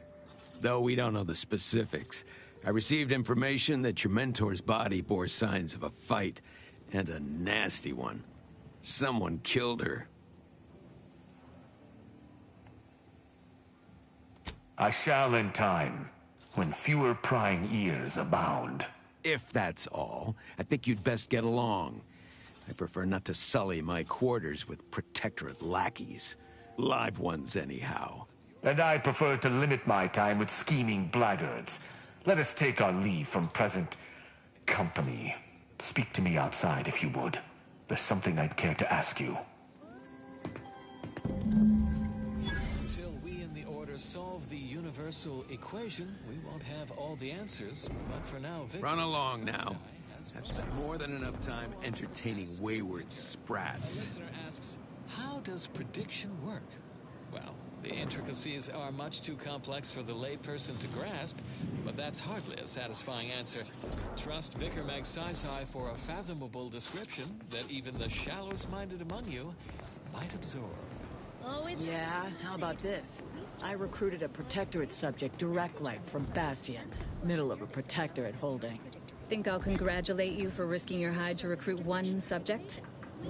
Though we don't know the specifics, I received information that your mentor's body bore signs of a fight, and a nasty one. Someone killed her. I shall in time, when fewer prying ears abound. If that's all, I think you'd best get along. I prefer not to sully my quarters with Protectorate lackeys. Live ones, anyhow. And I prefer to limit my time with scheming blackguards. Let us take our leave from present company. Speak to me outside, if you would. There's something I'd care to ask you. Until we in the Order solve the universal equation, we won't have all the answers. But for now, Victor... Run along now. I've spent more than enough time entertaining wayward sprats. The listener asks, how does prediction work? Well, the intricacies are much too complex for the layperson to grasp, but that's hardly a satisfying answer. Trust Vicar Meg Sci-Sci for a fathomable description that even the shallowest minded among you might absorb. Yeah, how about this? I recruited a Protectorate subject direct-like from Bastion, middle of a Protectorate holding. Think I'll congratulate you for risking your hide to recruit one subject?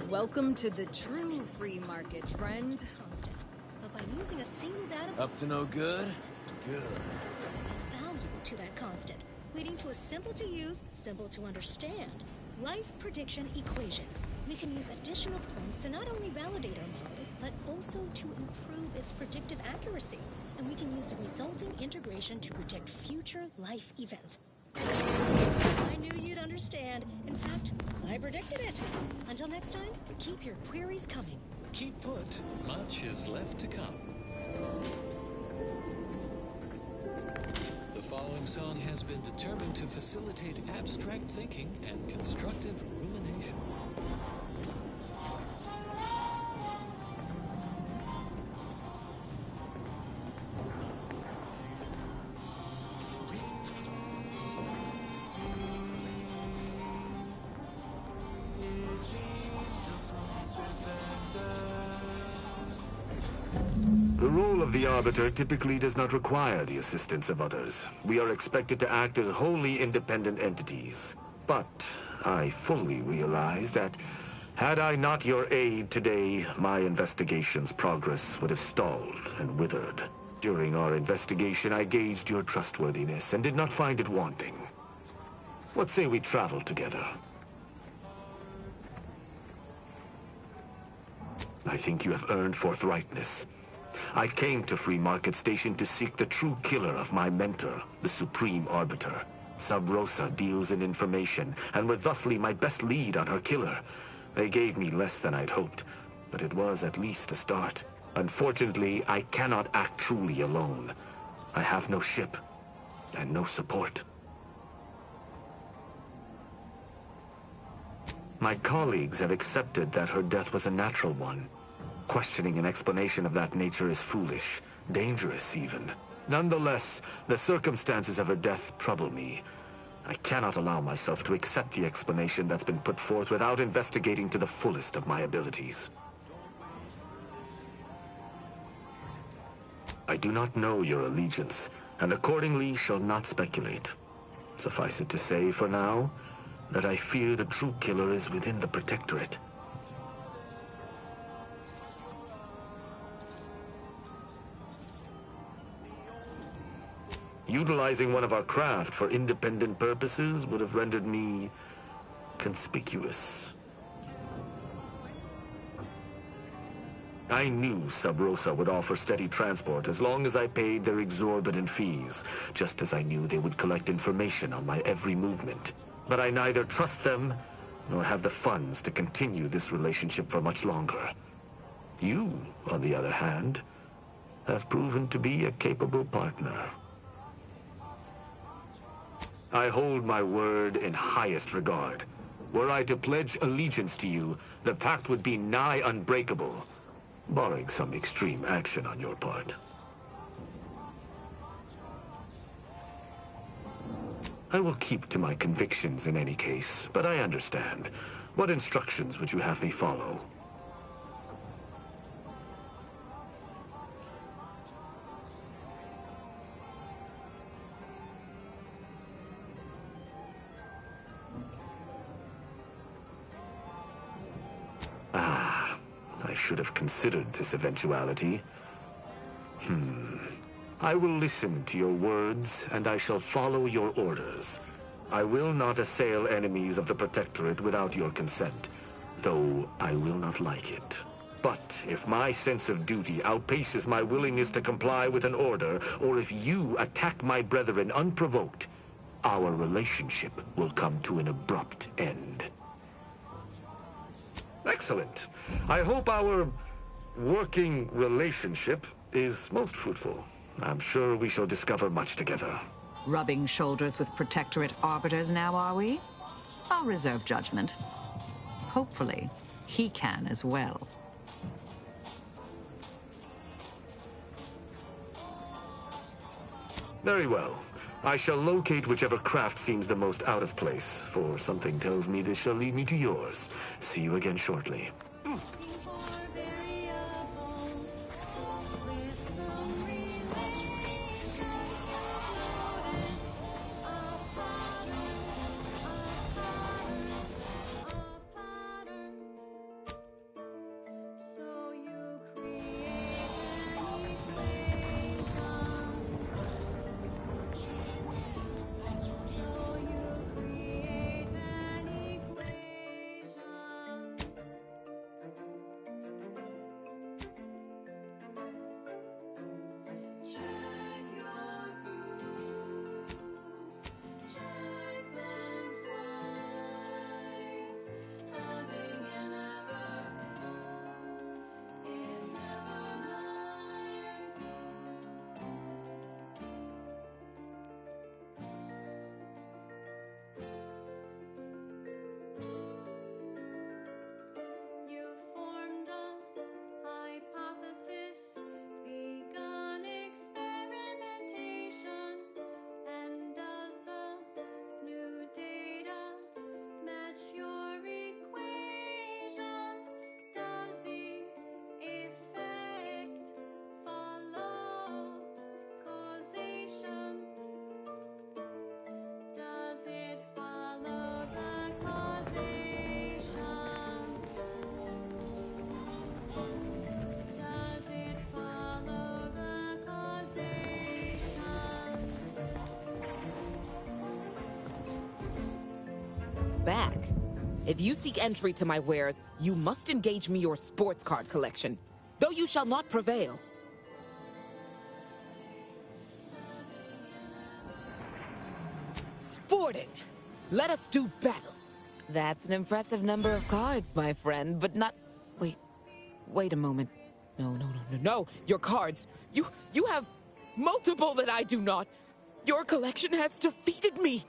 Welcome to the true free market, friend. But by using a single data... Up to no good? Good. ...value to that constant, leading to a simple-to-use, simple-to-understand life prediction equation. We can use additional points to not only validate our model, but also to improve its predictive accuracy. And we can use the resulting integration to predict future life events. I knew you'd understand. In fact, I predicted it. Until next time, keep your queries coming. Keep put. Much is left to come. The following song has been determined to facilitate abstract thinking and constructive rumination. The role of the Arbiter typically does not require the assistance of others. We are expected to act as wholly independent entities. But I fully realize that had I not your aid today, my investigation's progress would have stalled and withered. During our investigation, I gauged your trustworthiness and did not find it wanting. What say we travel together? I think you have earned forthrightness. I came to Free Market Station to seek the true killer of my mentor, the Supreme Arbiter. Sub Rosa deals in information, and were thusly my best lead on her killer. They gave me less than I'd hoped, but it was at least a start. Unfortunately, I cannot act truly alone. I have no ship, and no support. My colleagues have accepted that her death was a natural one. Questioning an explanation of that nature is foolish, dangerous even. Nonetheless, the circumstances of her death trouble me. I cannot allow myself to accept the explanation that's been put forth without investigating to the fullest of my abilities. I do not know your allegiance, and accordingly shall not speculate. Suffice it to say, for now, that I fear the true killer is within the Protectorate. Utilizing one of our craft for independent purposes would have rendered me conspicuous. I knew Sub Rosa would offer steady transport as long as I paid their exorbitant fees, just as I knew they would collect information on my every movement. But I neither trust them, nor have the funds to continue this relationship for much longer. You, on the other hand, have proven to be a capable partner. I hold my word in highest regard. Were I to pledge allegiance to you, the pact would be nigh unbreakable, barring some extreme action on your part. I will keep to my convictions in any case, but I understand. What instructions would you have me follow? Ah, I should have considered this eventuality. I will listen to your words, and I shall follow your orders. I will not assail enemies of the Protectorate without your consent, though I will not like it. But if my sense of duty outpaces my willingness to comply with an order, or if you attack my brethren unprovoked, our relationship will come to an abrupt end. Excellent. I hope our working relationship is most fruitful. I'm sure we shall discover much together. Rubbing shoulders with Protectorate arbiters now, are we? I'll reserve judgment. Hopefully, he can as well. Very well. I shall locate whichever craft seems the most out of place, for something tells me this shall lead me to yours. See you again shortly. Back. If you seek entry to my wares, you must engage me your sports card collection, though you shall not prevail. Sporting! Let us do battle! That's an impressive number of cards, my friend, but not... Wait a moment. No, your cards. You have multiple that I do not. Your collection has defeated me.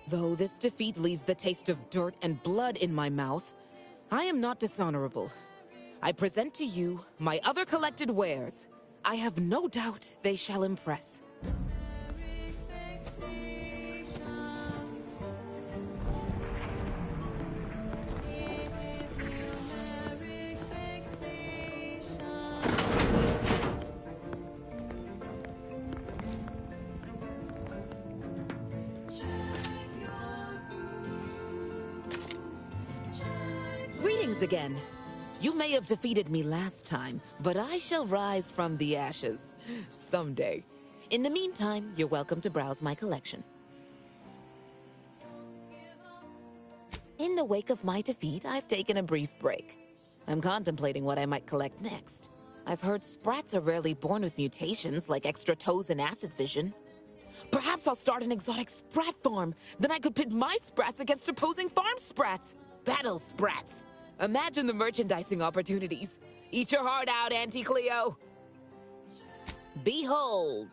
Though this defeat leaves the taste of dirt and blood in my mouth, I am not dishonorable. I present to you my other collected wares. I have no doubt they shall impress. Greetings again. You may have defeated me last time, but I shall rise from the ashes someday. In the meantime, you're welcome to browse my collection. In the wake of my defeat, I've taken a brief break. I'm contemplating what I might collect next. I've heard sprats are rarely born with mutations like extra toes and acid vision. Perhaps I'll start an exotic sprat farm. Then I could pit my sprats against opposing farm sprats. Battle sprats. Imagine the merchandising opportunities. Eat your heart out, Auntie Cleo. Behold.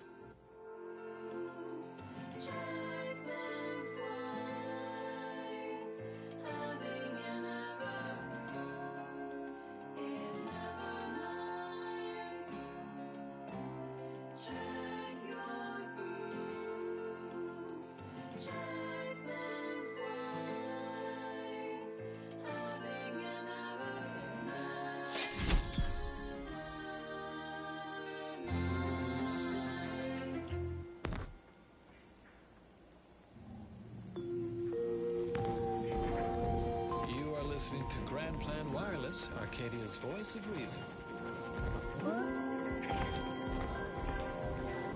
Grand Plan Wireless, Arcadia's voice of reason.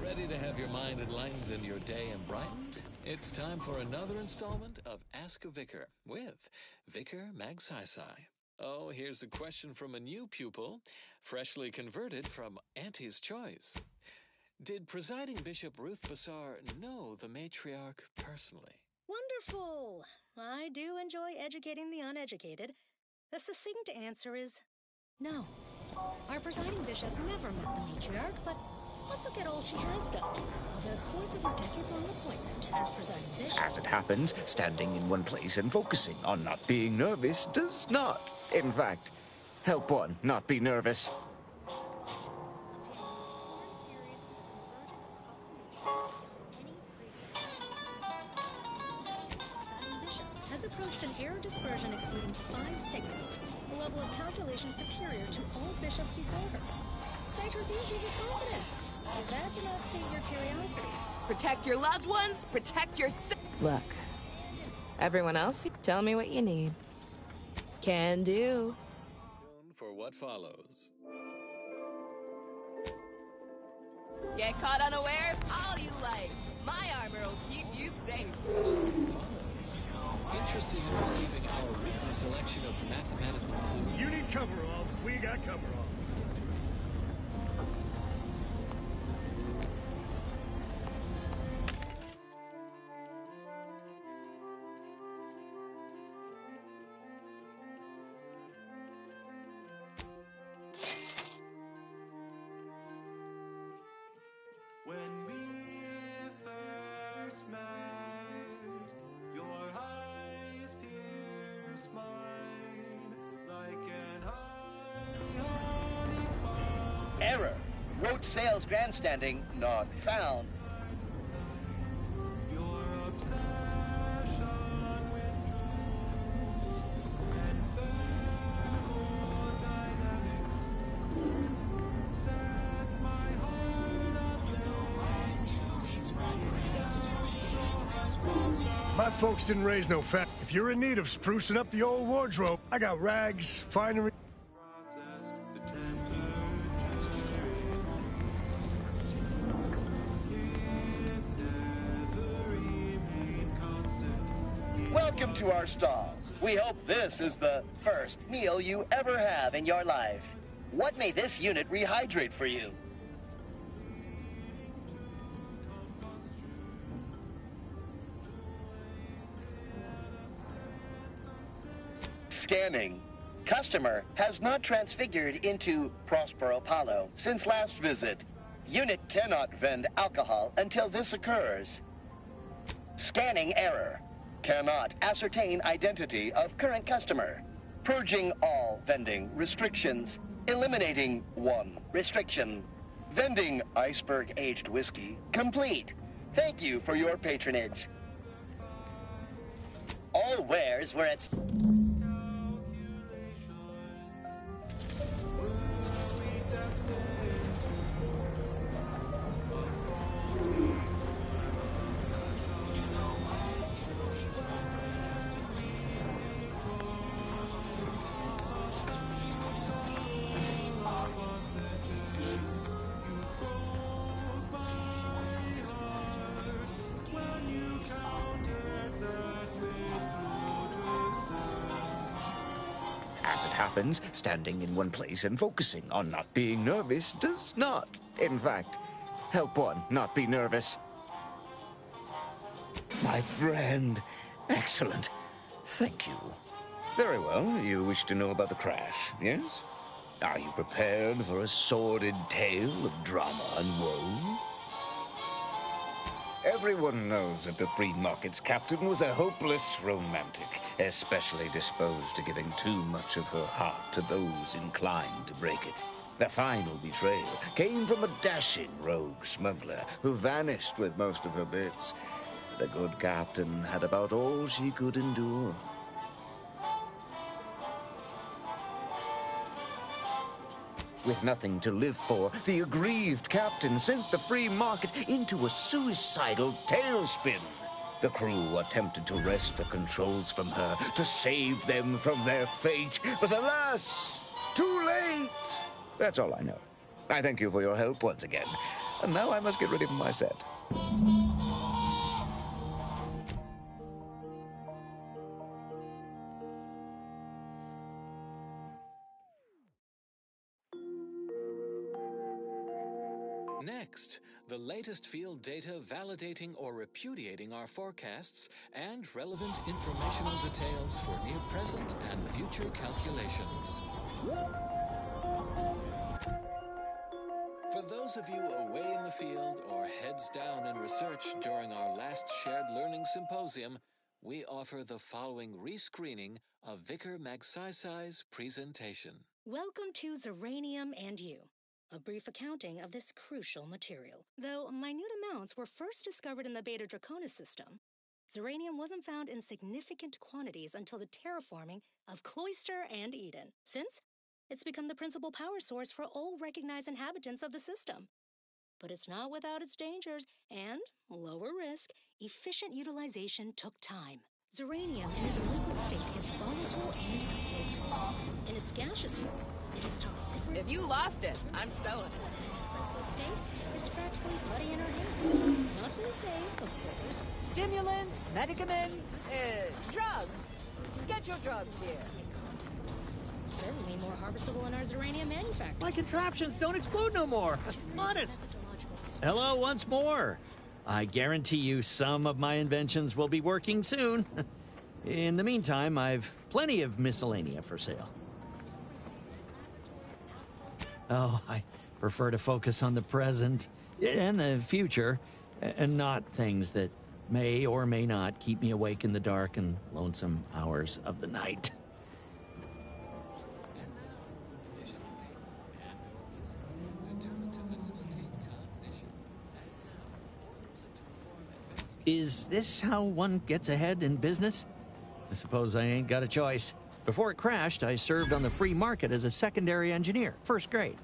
Ready to have your mind enlightened and your day brightened? It's time for another installment of Ask a Vicar with Vicar Magsaysay. Oh, here's a question from a new pupil, freshly converted from Auntie's Choice. Did presiding Bishop Ruth Bassar know the matriarch personally? Wonderful! I do enjoy educating the uneducated. The succinct answer is no. Our presiding bishop never met the matriarch, but let's look at all she has done. Over the course of her decades-long appointment as presiding bishop... As it happens, standing in one place and focusing on not being nervous does not, in fact, help one not be nervous. Has approached an error dispersion exceeding 5 sigma, a level of calculation superior to all bishops before her. Cite her theses with confidence. If that do not sate your curiosity. Protect your loved ones, protect yourself. Look, everyone else, tell me what you need. Can do. For what follows. Get caught unawares all you like. My armor will keep you safe. Interested in receiving our weekly selection of mathematical clues? You need coveralls. We got coveralls. When we first met, your eyes pierced mine like an eye. Error. Road sales grandstanding not found. Your obsession with truth and thermodynamics set my heart ablaze. My folks didn't raise no fat. If you're in need of sprucing up the old wardrobe, I got rags, finery. Welcome to our stall. We hope this is the first meal you ever have in your life. What may this unit rehydrate for you? Scanning. Customer has not transfigured into Prospero Paulo since last visit. Unit cannot vend alcohol until this occurs. Scanning error. Cannot ascertain identity of current customer. Purging all vending restrictions. Eliminating one restriction. Vending iceberg-aged whiskey complete. Thank you for your patronage. All wares were at... As it happens, standing in one place and focusing on not being nervous does not, in fact, help one not be nervous. My friend. Excellent. Thank you. Very well. You wish to know about the crash, yes? Are you prepared for a sordid tale of drama and woe? Everyone knows that the Free Market's captain was a hopeless romantic, especially disposed to giving too much of her heart to those inclined to break it. The final betrayal came from a dashing rogue smuggler who vanished with most of her bits. The good captain had about all she could endure. With nothing to live for, the aggrieved captain sent the Free Market into a suicidal tailspin. The crew attempted to wrest the controls from her to save them from their fate, but alas, too late. That's all I know. I thank you for your help once again. And now I must get ready for my set. Next, the latest field data validating or repudiating our forecasts and relevant informational details for near-present and future calculations. For those of you away in the field or heads down in research during our last shared learning symposium, we offer the following rescreening of Vicar Magsaysay's presentation. Welcome to Zeranium and You. A brief accounting of this crucial material. Though minute amounts were first discovered in the Beta Draconis system, Zeranium wasn't found in significant quantities until the terraforming of Cloister and Eden, since it's become the principal power source for all recognized inhabitants of the system. But it's not without its dangers, and, lower risk, efficient utilization took time. Zeranium in its liquid state is volatile and explosive. In its gaseous form, it is toxiferous. If you lost it, I'm selling it. In its crystal state, it's practically putty in our hands. Not for the sake, of course. Stimulants, medicaments, Drugs. Get your drugs here. Certainly more harvestable in our Zeranium manufacture. My contraptions don't explode no more. Honest. Hello once more. I guarantee you some of my inventions will be working soon. In the meantime, I've plenty of miscellanea for sale. Oh, I prefer to focus on the present and the future, and not things that may or may not keep me awake in the dark and lonesome hours of the night. Is this how one gets ahead in business? I suppose I ain't got a choice. Before it crashed, I served on the free market as a secondary engineer, first grade.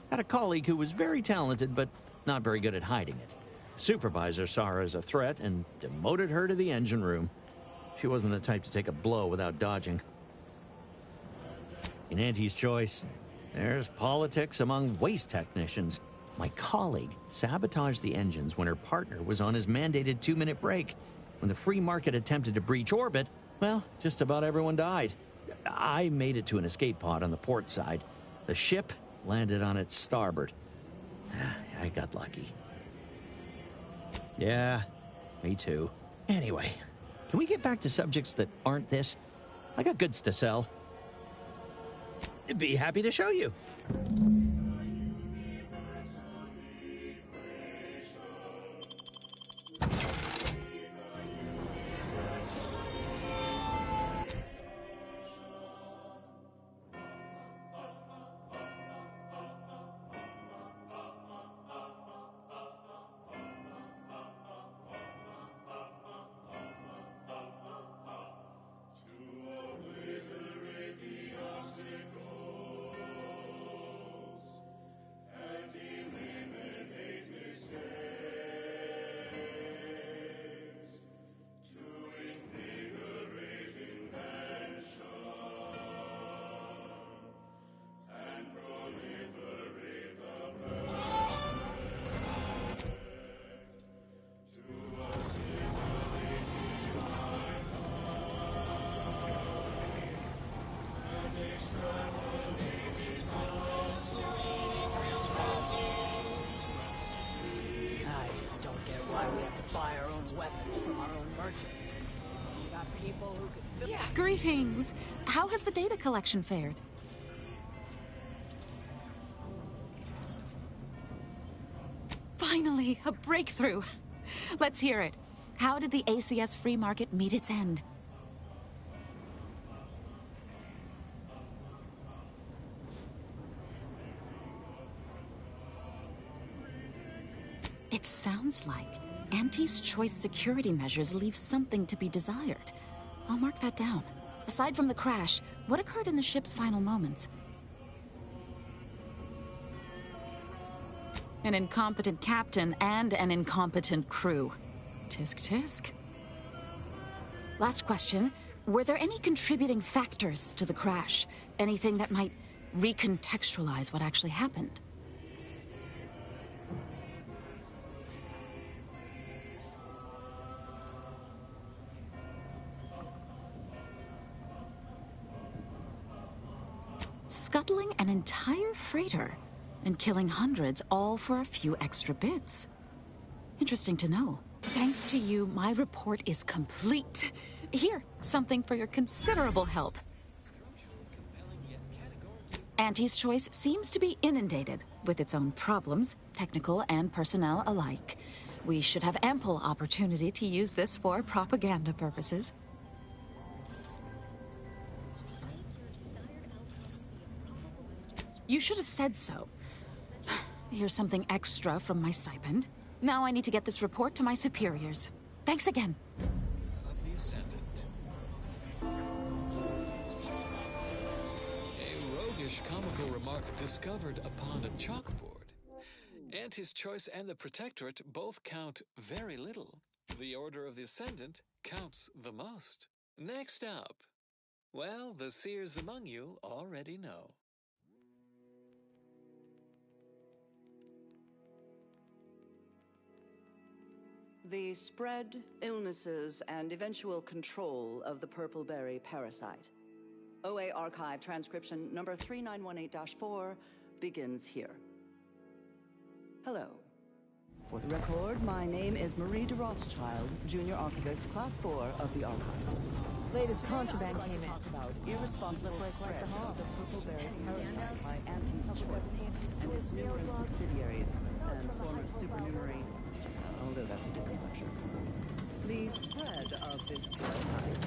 Had a colleague who was very talented, but not very good at hiding it. Supervisor saw her as a threat and demoted her to the engine room. She wasn't the type to take a blow without dodging. In Auntie's choice, there's politics among waste technicians. My colleague sabotaged the engines when her partner was on his mandated 2-minute break. When the free market attempted to breach orbit, well, just about everyone died. I made it to an escape pod on the port side. The ship landed on its starboard. I got lucky. Yeah, me too. Anyway, can we get back to subjects that aren't this? I got goods to sell. I'd be happy to show you. Greetings. How has the data collection fared? Finally, a breakthrough. Let's hear it. How did the ACS free market meet its end? It sounds like Auntie's choice security measures leave something to be desired. I'll mark that down. Aside from the crash, what occurred in the ship's final moments? An incompetent captain and an incompetent crew. Tisk tisk. Last question. Were there any contributing factors to the crash? Anything that might recontextualize what actually happened? Scuttling an entire freighter and killing hundreds, all for a few extra bits. Interesting to know. Thanks to you, my report is complete. Here, something for your considerable help. Auntie's Choice seems to be inundated with its own problems, technical and personnel alike. We should have ample opportunity to use this for propaganda purposes. You should have said so. Here's something extra from my stipend. Now I need to get this report to my superiors. Thanks again. Of the Ascendant. A roguish comical remark discovered upon a chalkboard. Auntie's Choice and the Protectorate both count very little. The Order of the Ascendant counts the most. Next up. Well, the seers among you already know. The spread, illnesses, and eventual control of the purple berry parasite. OA Archive transcription number 3918-4 begins here. Hello. For the record, my name is Marie de Rothschild, Junior Archivist, Class 4 of the Archive. Latest contraband came in. About irresponsible spread of the purple berry parasite by Auntie's Choice and its numerous subsidiaries and former supernumerary, although that's a different lecture. The spread of this parasite.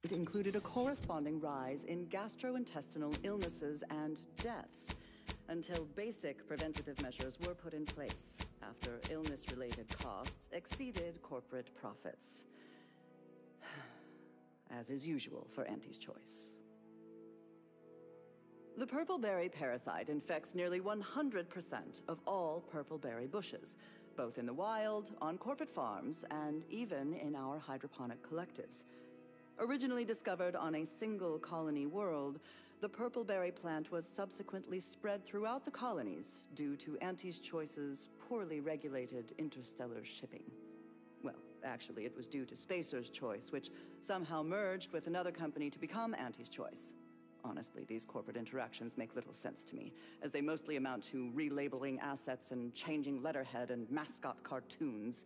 It included a corresponding rise in gastrointestinal illnesses and deaths until basic preventative measures were put in place after illness-related costs exceeded corporate profits. As is usual for Auntie's Choice. The purpleberry parasite infects nearly 100% of all purpleberry bushes, both in the wild, on corporate farms, and even in our hydroponic collectives. Originally discovered on a single colony world, the purpleberry plant was subsequently spread throughout the colonies due to Auntie's Choice's poorly regulated interstellar shipping. Well, actually, it was due to Spacer's Choice, which somehow merged with another company to become Auntie's Choice. Honestly, these corporate interactions make little sense to me, as they mostly amount to relabeling assets and changing letterhead and mascot cartoons.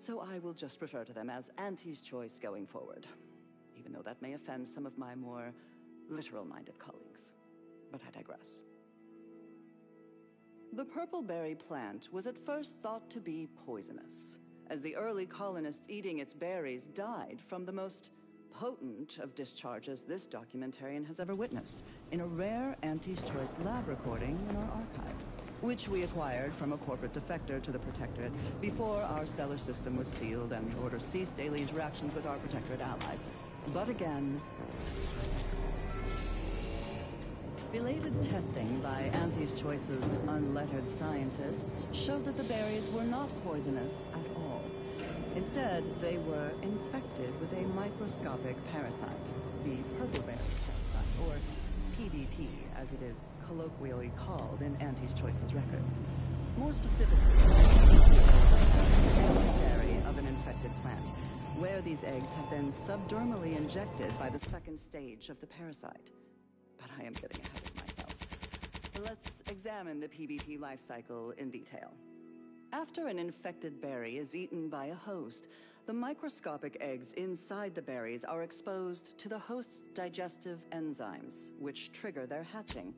So I will just refer to them as Auntie's Choice going forward, even though that may offend some of my more literal-minded colleagues. But I digress. The purpleberry plant was at first thought to be poisonous, as the early colonists eating its berries died from the most potent of discharges this documentarian has ever witnessed, in a rare Auntie's Choice lab recording in our archive, which we acquired from a corporate defector to the Protectorate before our stellar system was sealed and the Order ceased daily interactions with our Protectorate allies. But again, belated testing by Auntie's Choice's unlettered scientists showed that the berries were not poisonous at all. Instead, they were infected with a microscopic parasite, the purpleberry parasite, or PBP, as it is colloquially called in Auntie's Choice's records. More specifically, the berry of an infected plant, where these eggs have been subdermally injected by the second stage of the parasite. But I am getting ahead of myself. Let's examine the PBP life cycle in detail. After an infected berry is eaten by a host, the microscopic eggs inside the berries are exposed to the host's digestive enzymes, which trigger their hatching.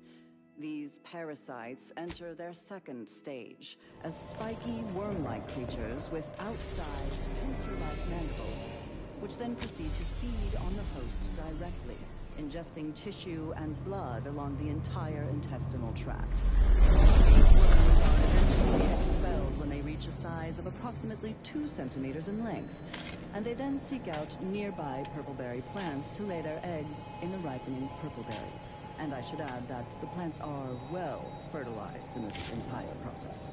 These parasites enter their second stage as spiky, worm-like creatures with outsized, pincer-like mandibles, which then proceed to feed on the host directly, ingesting tissue and blood along the entire intestinal tract. Worms are eventually expelled when they reach a size of approximately 2 centimeters in length, and they then seek out nearby purpleberry plants to lay their eggs in the ripening purpleberries. And I should add that the plants are well fertilized in this entire process.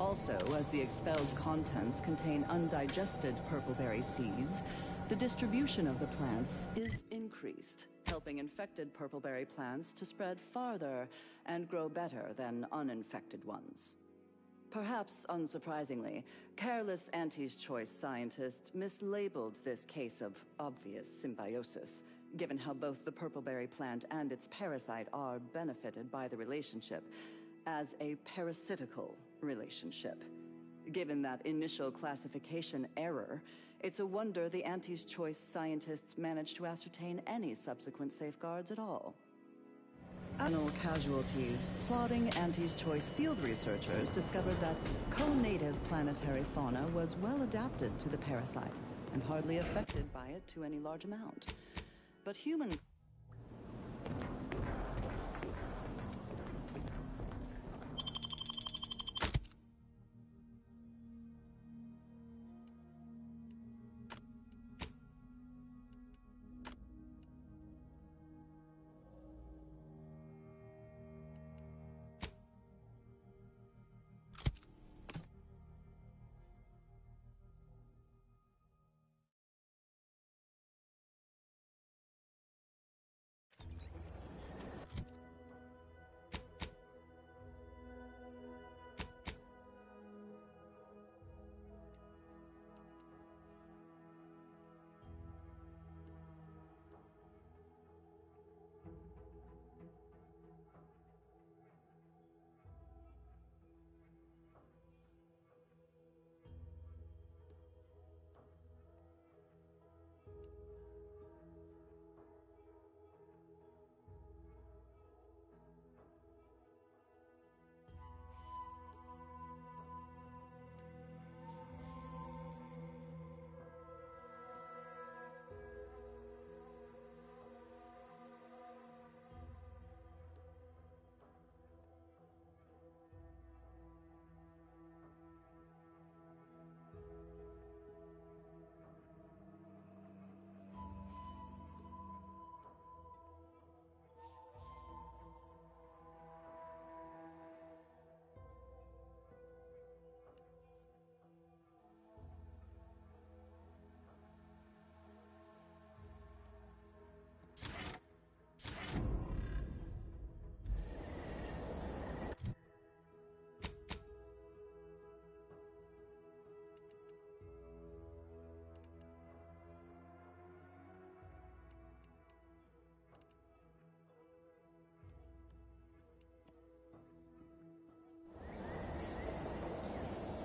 Also, as the expelled contents contain undigested purpleberry seeds, the distribution of the plants is increased, helping infected purpleberry plants to spread farther and grow better than uninfected ones. Perhaps unsurprisingly, careless Auntie's Choice scientists mislabeled this case of obvious symbiosis, given how both the purpleberry plant and its parasite are benefited by the relationship, as a parasitical relationship. Given that initial classification error, it's a wonder the Auntie's Choice scientists managed to ascertain any subsequent safeguards at all. Animal casualties. Plotting Auntie's Choice field researchers discovered that co-native planetary fauna was well adapted to the parasite and hardly affected by it to any large amount. But human...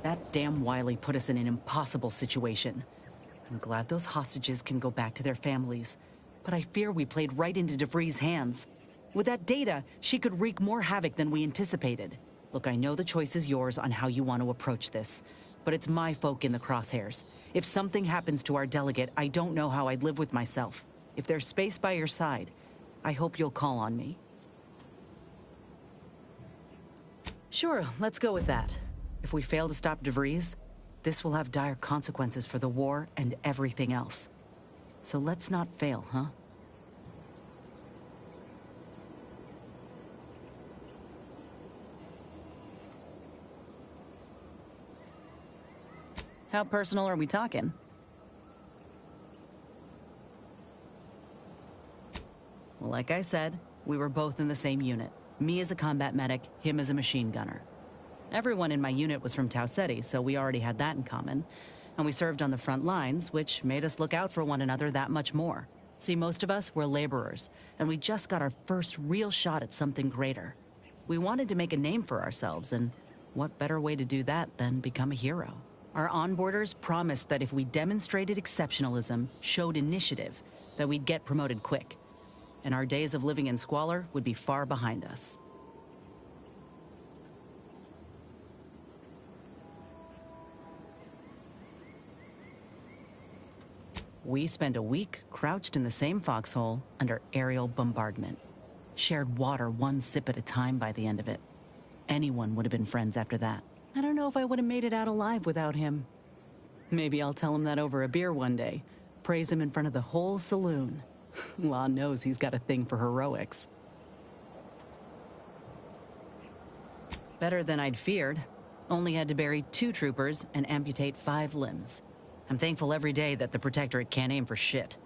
That damn Wiley put us in an impossible situation. I'm glad those hostages can go back to their families, but I fear we played right into DeVries' hands. With that data, she could wreak more havoc than we anticipated. Look, I know the choice is yours on how you want to approach this, but it's my folk in the crosshairs. If something happens to our delegate, I don't know how I'd live with myself. If there's space by your side, I hope you'll call on me. Sure, let's go with that. If we fail to stop DeVries, this will have dire consequences for the war and everything else. So let's not fail, huh? How personal are we talking? Well, like I said, we were both in the same unit. Me as a combat medic, him as a machine gunner. Everyone in my unit was from Tau Ceti, so we already had that in common. And we served on the front lines, which made us look out for one another that much more. See, most of us were laborers, and we just got our first real shot at something greater. We wanted to make a name for ourselves, and what better way to do that than become a hero? Our onboarders promised that if we demonstrated exceptionalism, showed initiative, that we'd get promoted quick. And our days of living in squalor would be far behind us. We spent a week crouched in the same foxhole under aerial bombardment. Shared water one sip at a time by the end of it. Anyone would have been friends after that. I don't know if I would have made it out alive without him. Maybe I'll tell him that over a beer one day. Praise him in front of the whole saloon. Law knows he's got a thing for heroics. Better than I'd feared. Only had to bury 2 troopers and amputate 5 limbs. I'm thankful every day that the Protectorate can't aim for shit.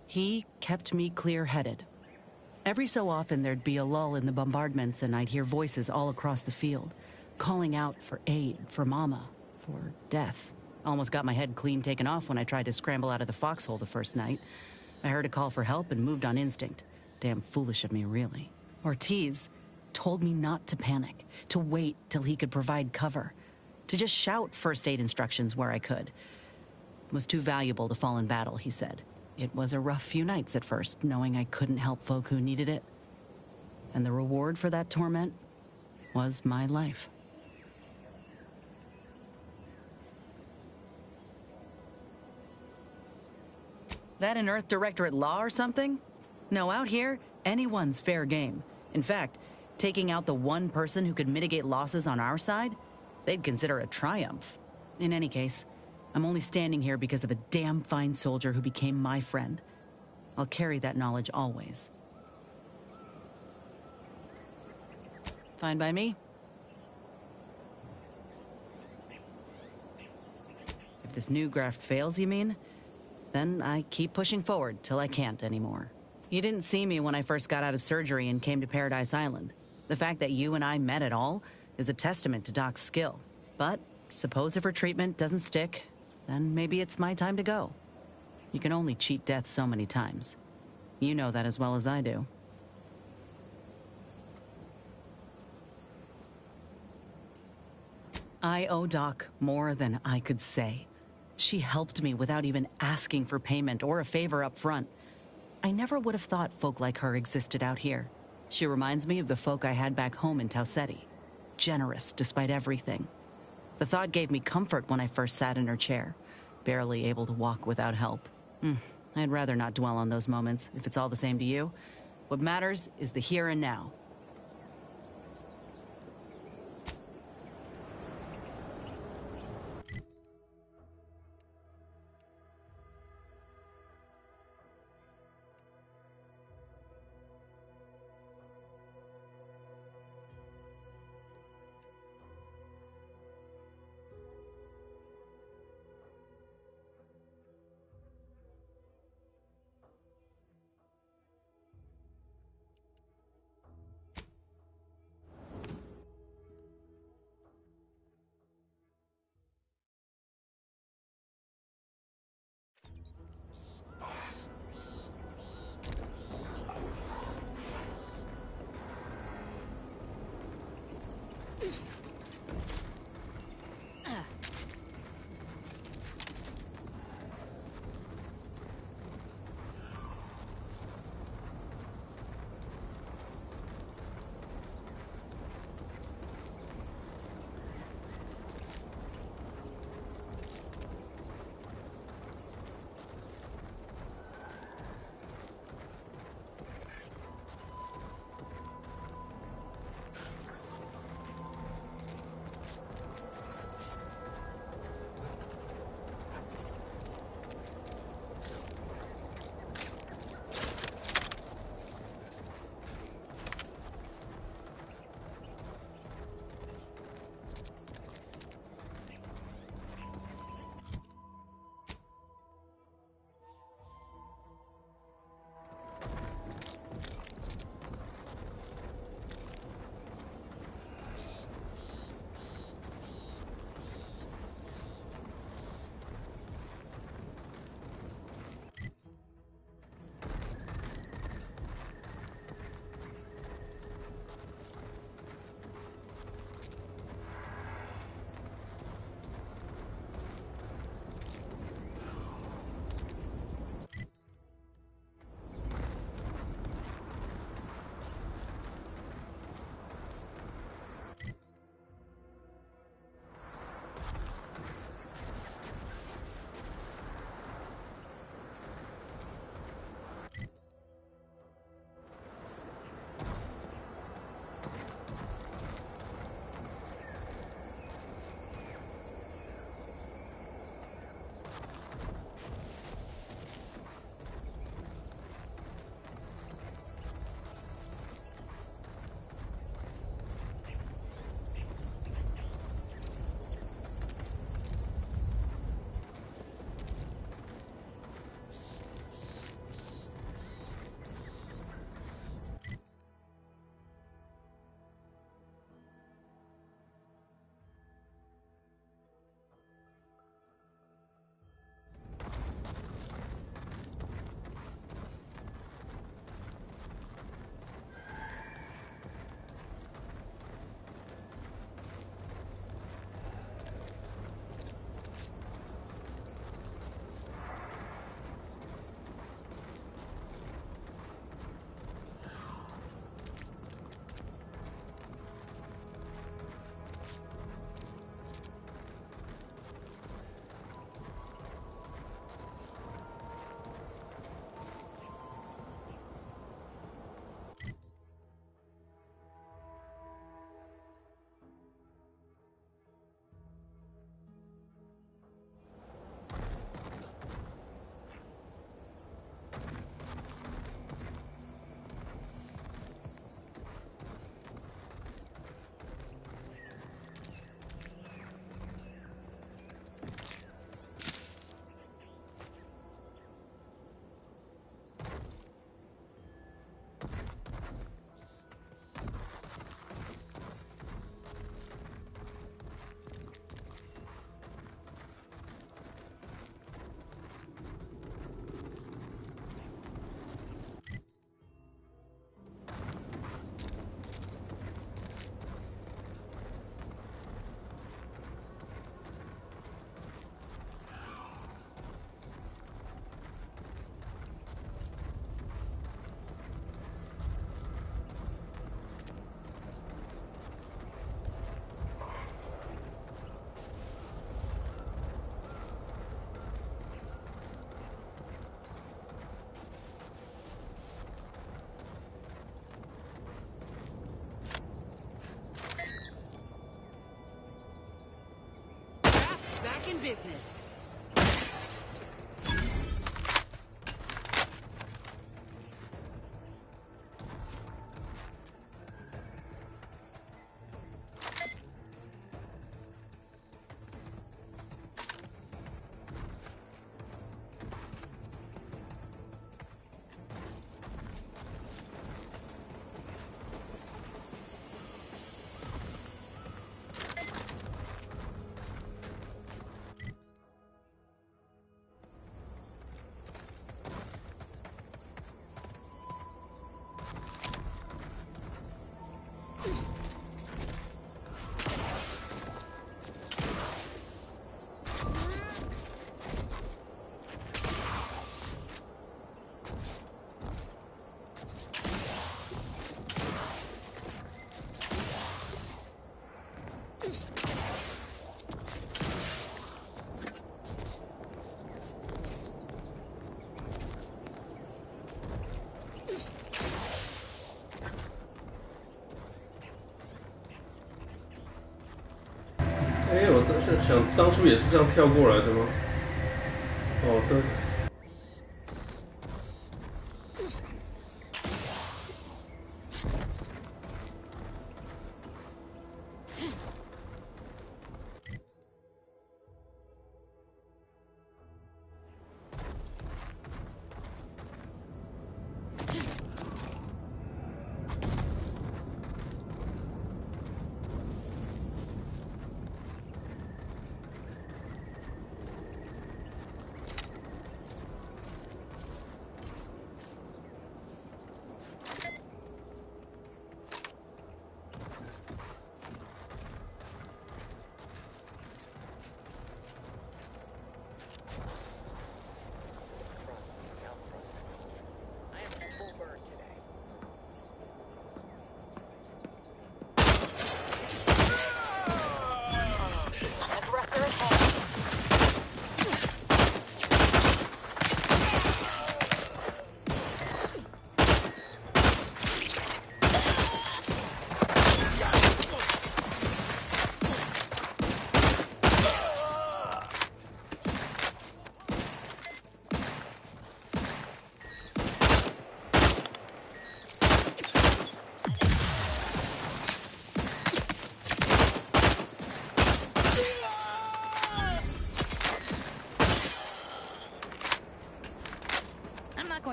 He kept me clear-headed. Every so often there'd be a lull in the bombardments and I'd hear voices all across the field, calling out for aid, for Mama, for death. Almost got my head clean taken off when I tried to scramble out of the foxhole the first night. I heard a call for help and moved on instinct. Damn foolish of me, really. Ortiz told me not to panic, to wait till he could provide cover, to just shout first aid instructions where I could. It was too valuable to fall in battle, he said. It was a rough few nights at first, knowing I couldn't help folk who needed it. And the reward for that torment was my life. That an Earth Directorate law or something? No, out here, anyone's fair game. In fact, taking out the one person who could mitigate losses on our side, they'd consider a triumph. In any case, I'm only standing here because of a damn fine soldier who became my friend. I'll carry that knowledge always. Fine by me. If this new graft fails, you mean? Then I keep pushing forward till I can't anymore. You didn't see me when I first got out of surgery and came to Paradise Island. The fact that you and I met at all is a testament to Doc's skill. But suppose if her treatment doesn't stick, then maybe it's my time to go. You can only cheat death so many times. You know that as well as I do. I owe Doc more than I could say. She helped me without even asking for payment or a favor up front. I never would have thought folk like her existed out here. She reminds me of the folk I had back home in Tau Ceti. Generous despite everything. The thought gave me comfort when I first sat in her chair, barely able to walk without help. I'd rather not dwell on those moments, if it's all the same to you. What matters is the here and now. in business.哎，我在想，当初也是这样跳过来的吗？哦，对。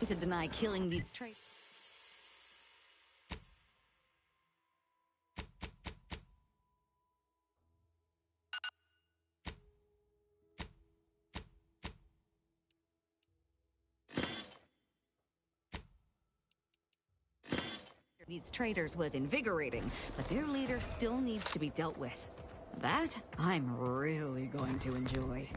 To deny killing these traitors. These traitors was invigorating, but their leader still needs to be dealt with. That I'm really going to enjoy.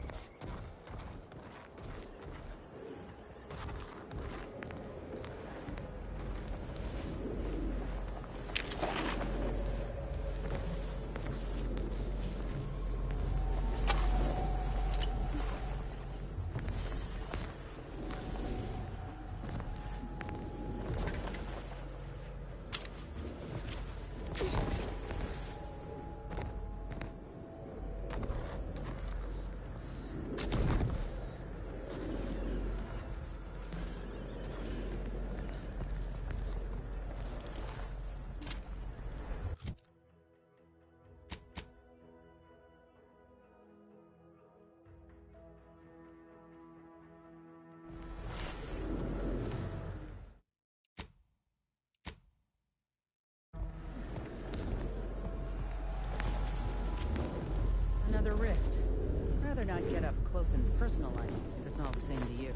Another rift. Rather not get up close and personal like, if it's all the same to you.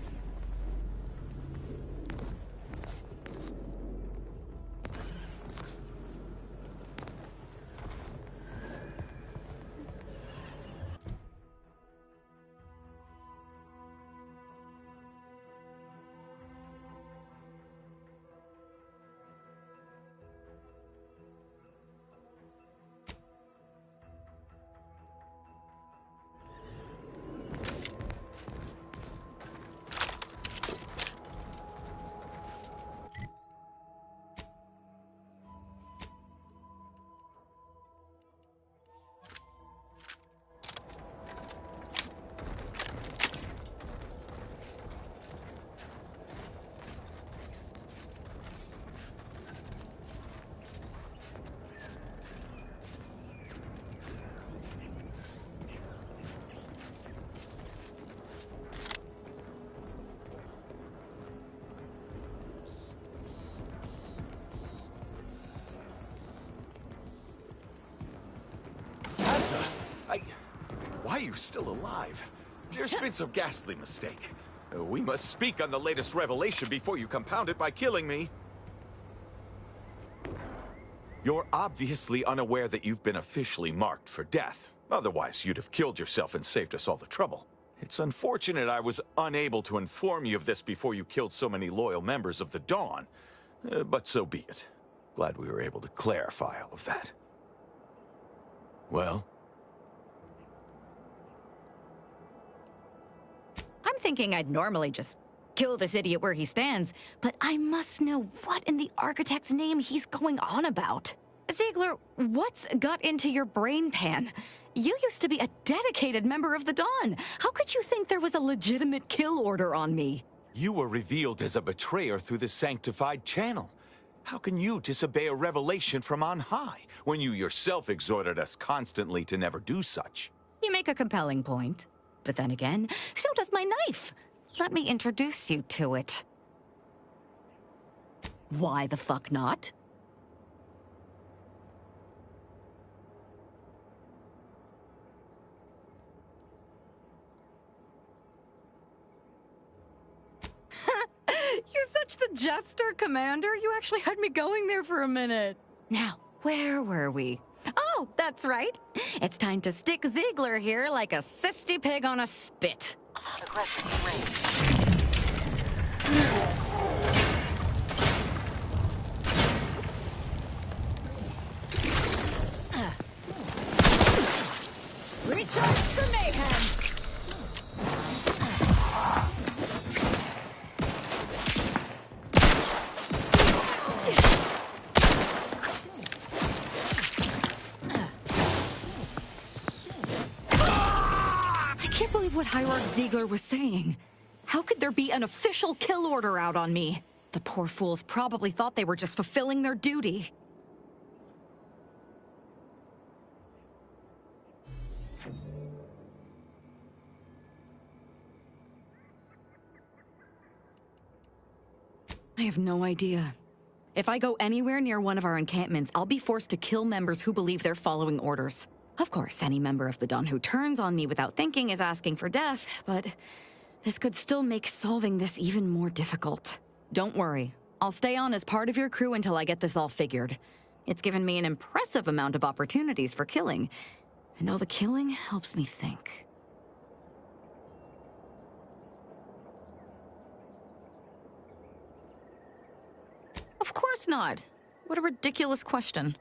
Why are you still alive? There's been some ghastly mistake. We must speak on the latest revelation before you compound it by killing me. You're obviously unaware that you've been officially marked for death. Otherwise, you'd have killed yourself and saved us all the trouble. It's unfortunate I was unable to inform you of this before you killed so many loyal members of the Dawn. But so be it. Glad we were able to clarify all of that. Well? I'm thinking I'd normally just kill this idiot where he stands, but I must know what in the architect's name he's going on about. Ziegler, what's got into your brain pan? You used to be a dedicated member of the Dawn. How could you think there was a legitimate kill order on me? You were revealed as a betrayer through the sanctified channel. How can you disobey a revelation from on high, when you yourself exhorted us constantly to never do such? You make a compelling point. But then again, so does my knife. Let me introduce you to it. Why the fuck not? You're such the jester, Commander. You actually had me going there for a minute. Now, where were we? Oh, that's right. It's time to stick Ziegler here like a cysty pig on a spit. Recharge for mayhem! I can't believe what Hierarch Ziegler was saying. How could there be an official kill order out on me? The poor fools probably thought they were just fulfilling their duty. I have no idea. If I go anywhere near one of our encampments, I'll be forced to kill members who believe they're following orders. Of course, any member of the Dawn who turns on me without thinking is asking for death, but this could still make solving this even more difficult. Don't worry. I'll stay on as part of your crew until I get this all figured. It's given me an impressive amount of opportunities for killing, and all the killing helps me think. Of course not. What a ridiculous question.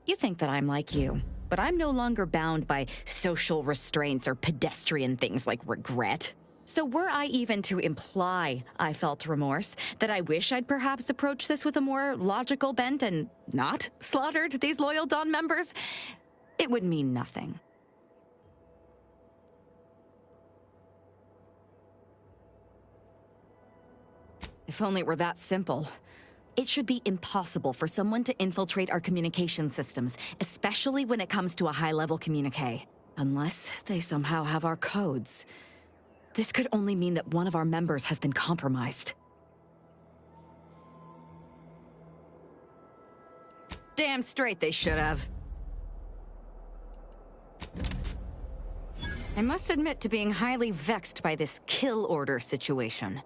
You think that I'm like you, but I'm no longer bound by social restraints or pedestrian things like regret. So were I even to imply I felt remorse, that I wish I'd perhaps approached this with a more logical bent and not slaughtered these loyal Dawn members, it would mean nothing. If only it were that simple. It should be impossible for someone to infiltrate our communication systems, especially when it comes to a high-level communique. Unless they somehow have our codes. This could only mean that one of our members has been compromised. Damn straight they should have. I must admit to being highly vexed by this kill order situation.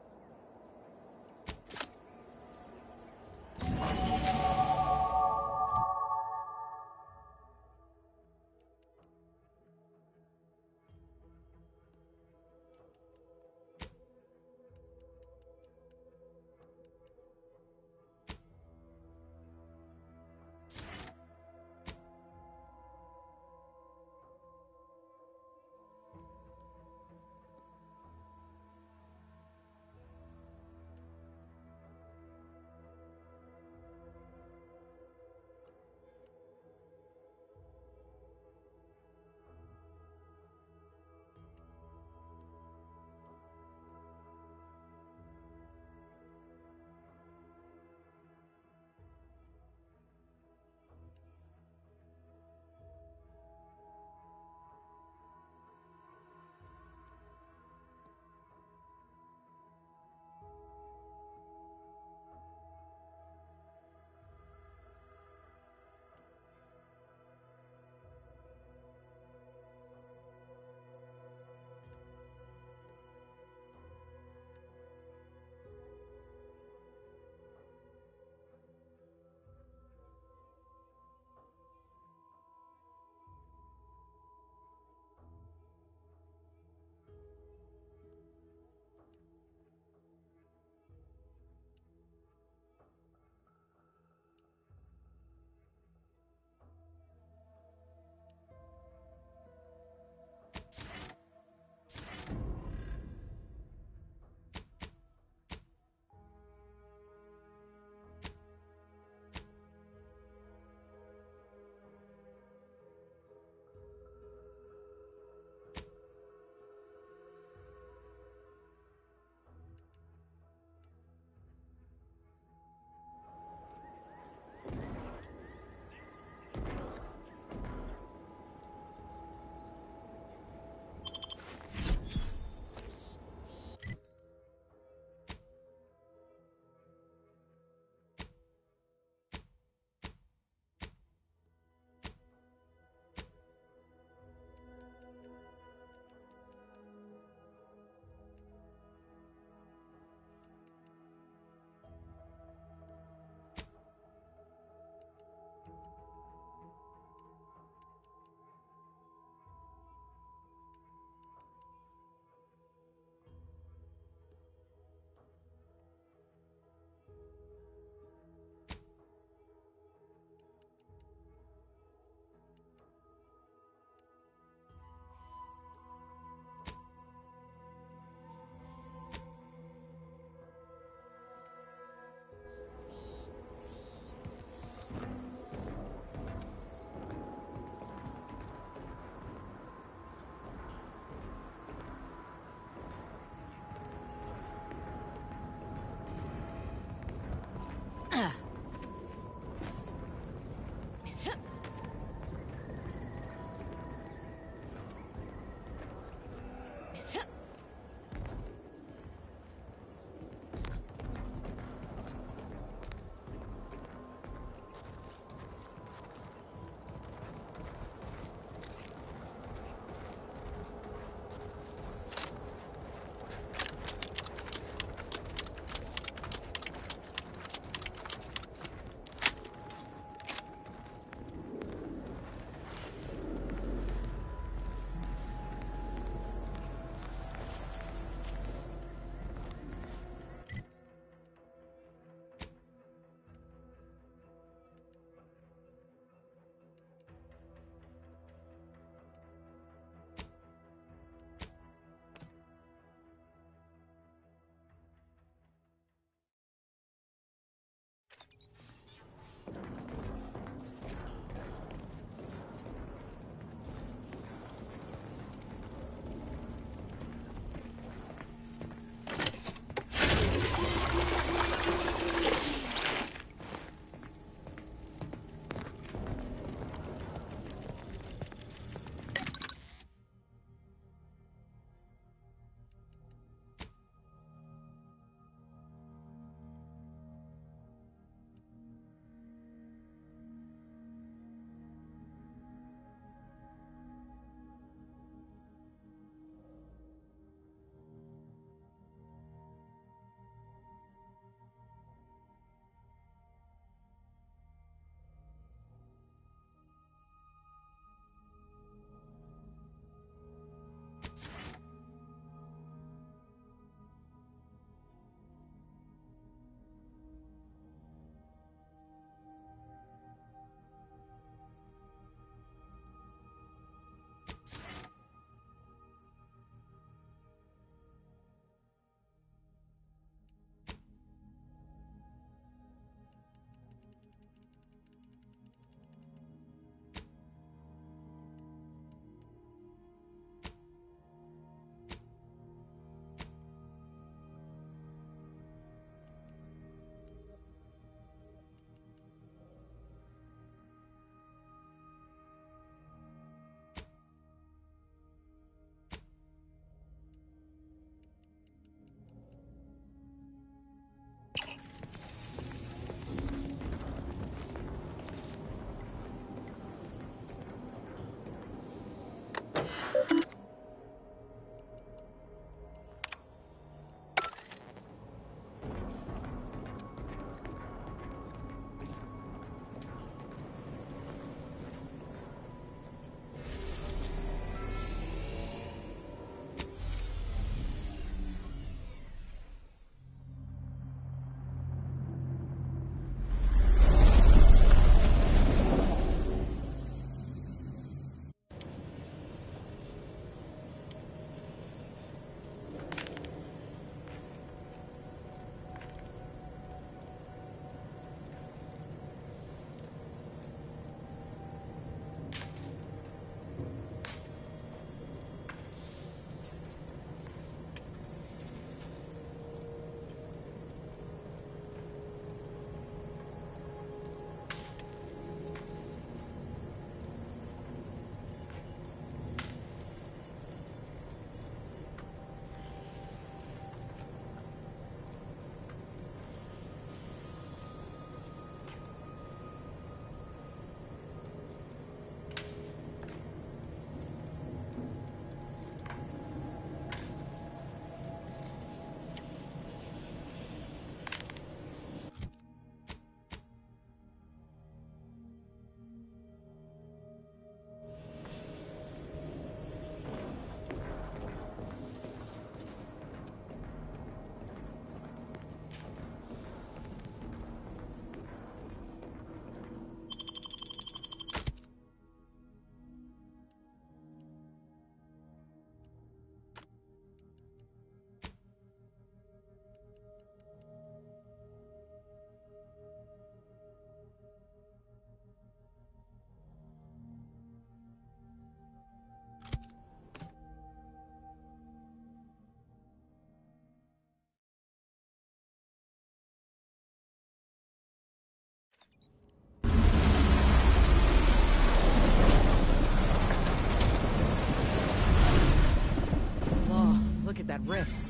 rift.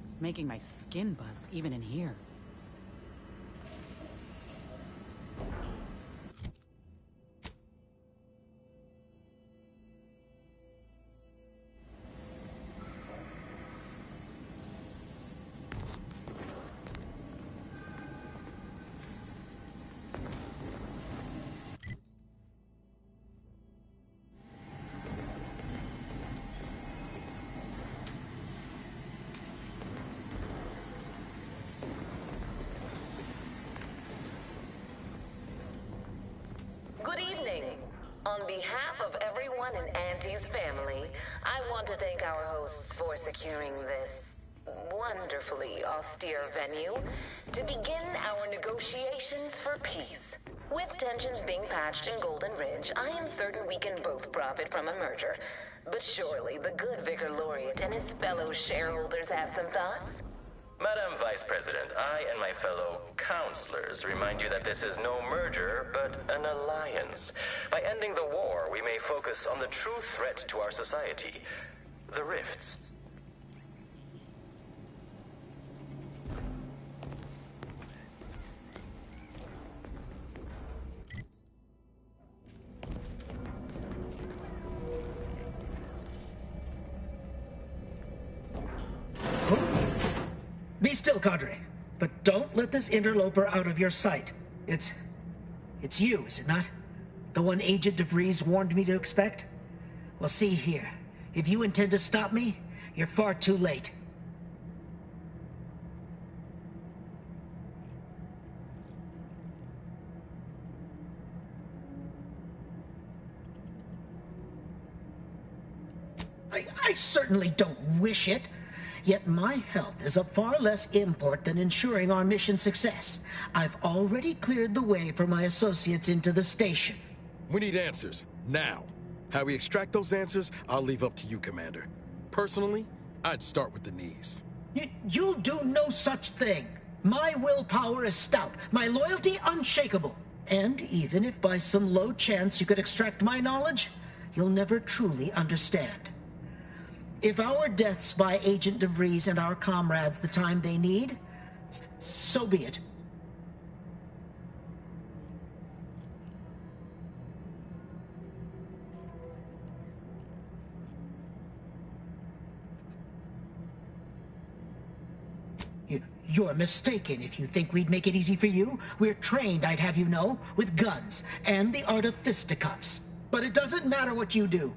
It's making my skin buzz, even in here. Good evening. On behalf of everyone in Auntie's family, I want to thank our hosts for securing this wonderfully austere venue to begin our negotiations for peace. With tensions being patched in Golden Ridge, I am certain we can both profit from a merger. But surely the good Vicar Laureate and his fellow shareholders have some thoughts? Madam Vice President, I and my fellow counselors remind you that this is no merger, but an alliance. By ending the war, we may focus on the true threat to our society, the rifts. Be still, Cadre. But don't let this interloper out of your sight. It's you, is it not? The one Agent DeVries warned me to expect? Well, see here. If you intend to stop me, you're far too late. I certainly don't wish it. Yet my health is of far less import than ensuring our mission success. I've already cleared the way for my associates into the station. We need answers, now. How we extract those answers, I'll leave up to you, Commander. Personally, I'd start with the knees. You'll do no such thing. My willpower is stout, my loyalty unshakable. And even if by some low chance you could extract my knowledge, you'll never truly understand. If our deaths buy Agent DeVries and our comrades the time they need, so be it. You're mistaken if you think we'd make it easy for you. We're trained, I'd have you know, with guns and the art of fisticuffs. But it doesn't matter what you do.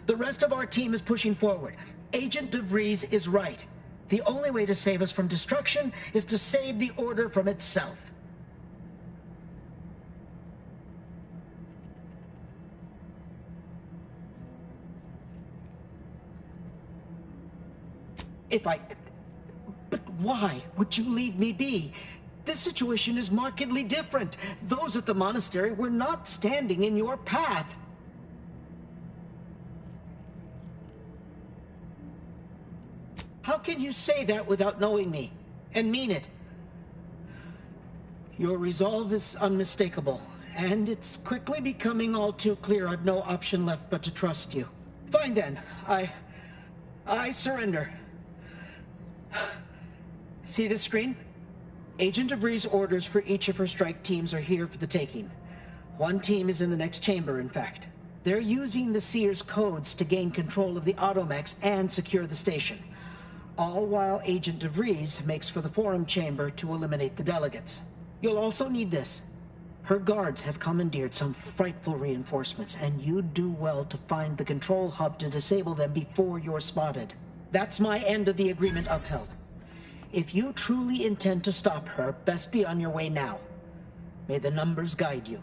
The rest of our team is pushing forward. Agent DeVries is right. The only way to save us from destruction is to save the Order from itself. But why would you leave me be? This situation is markedly different. Those at the monastery were not standing in your path. How can you say that without knowing me, and mean it? Your resolve is unmistakable, and it's quickly becoming all too clear I've no option left but to trust you. Fine then, I surrender. See this screen? Agent DeVries' orders for each of her strike teams are here for the taking. One team is in the next chamber, in fact. They're using the Seer's codes to gain control of the automechs and secure the station. All while Agent DeVries makes for the forum chamber to eliminate the delegates. You'll also need this. Her guards have commandeered some frightful reinforcements, and you'd do well to find the control hub to disable them before you're spotted. That's my end of the agreement upheld. If you truly intend to stop her, best be on your way now. May the numbers guide you.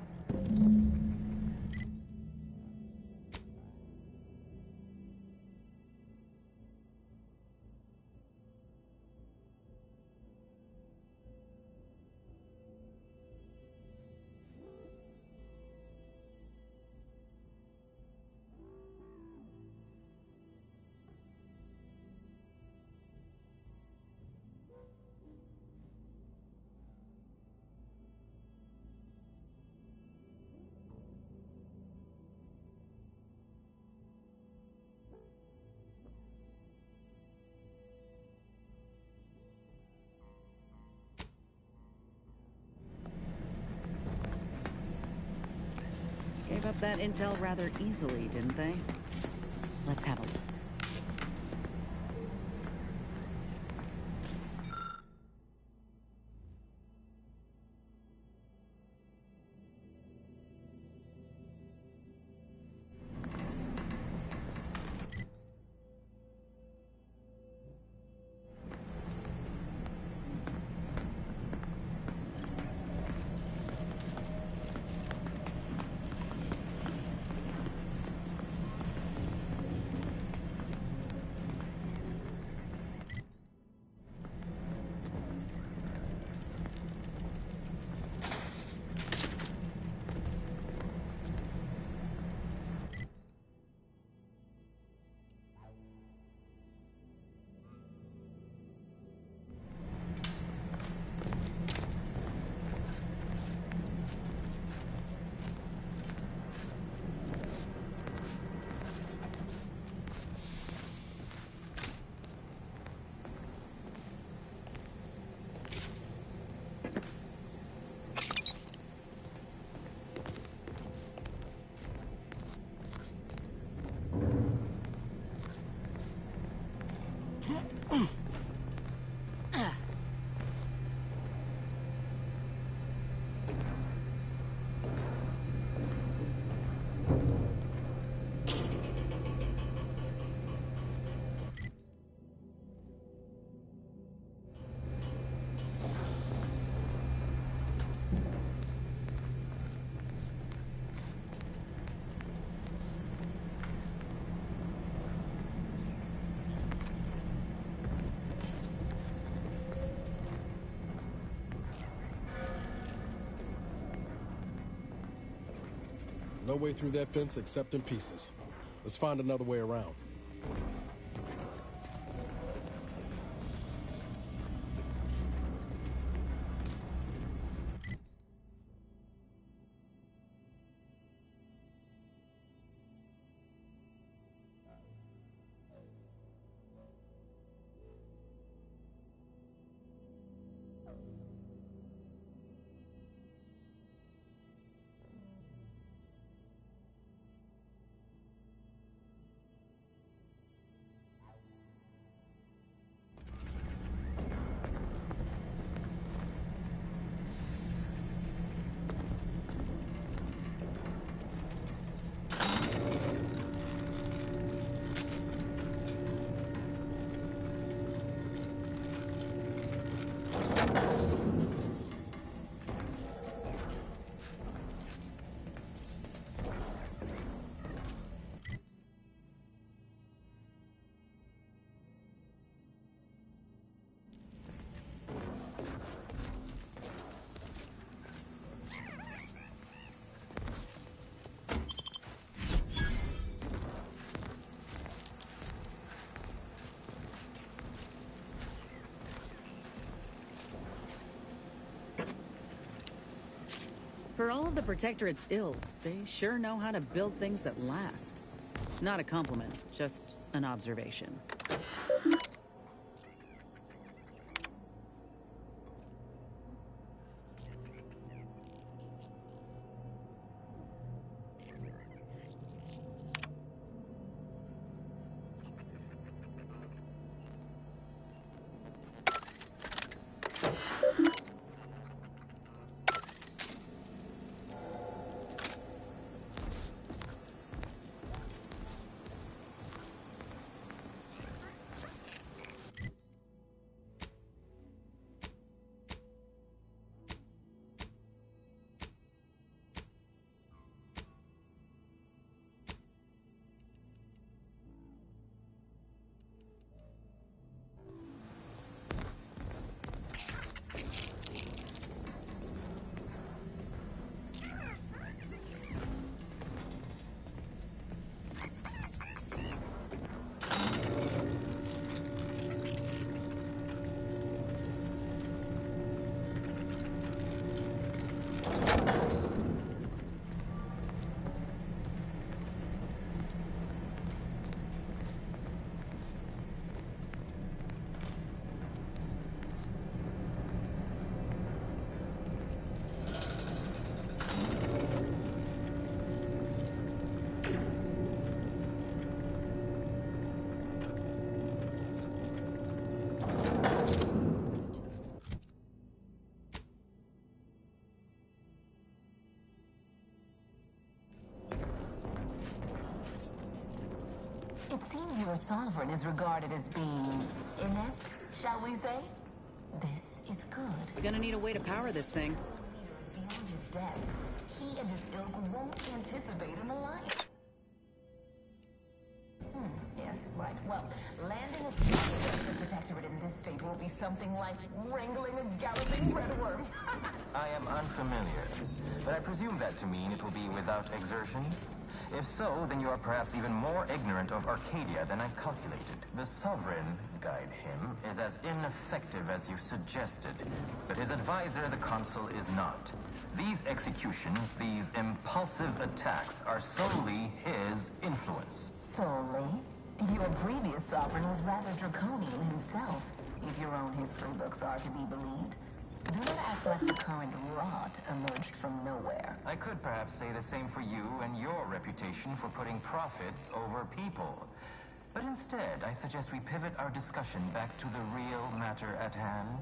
that intel rather easily, didn't they? Let's have a look. No way through that fence except in pieces. Let's find another way around. For all of the Protectorate's ills, they sure know how to build things that last. Not a compliment, just an observation. your sovereign is regarded as being inept, shall we say? This is good. We're gonna need a way to power this thing. Meters beyond his depth, he and his ilk won't anticipate an alliance. Yes, right. Well, landing a species of the Protectorate in this state will be something like wrangling a galloping redworm. I am unfamiliar, but I presume that to mean it will be without exertion? If so, then you are perhaps even more ignorant of Arcadia than I calculated. The Sovereign, guide him, is as ineffective as you suggested, but his advisor, the Consul, is not. These executions, these impulsive attacks, are solely his influence. Solely? Your previous sovereign was rather draconian himself, if your own history books are to be believed. Do not act like the current rot emerged from nowhere. I could perhaps say the same for you and your reputation for putting profits over people. But instead, I suggest we pivot our discussion back to the real matter at hand.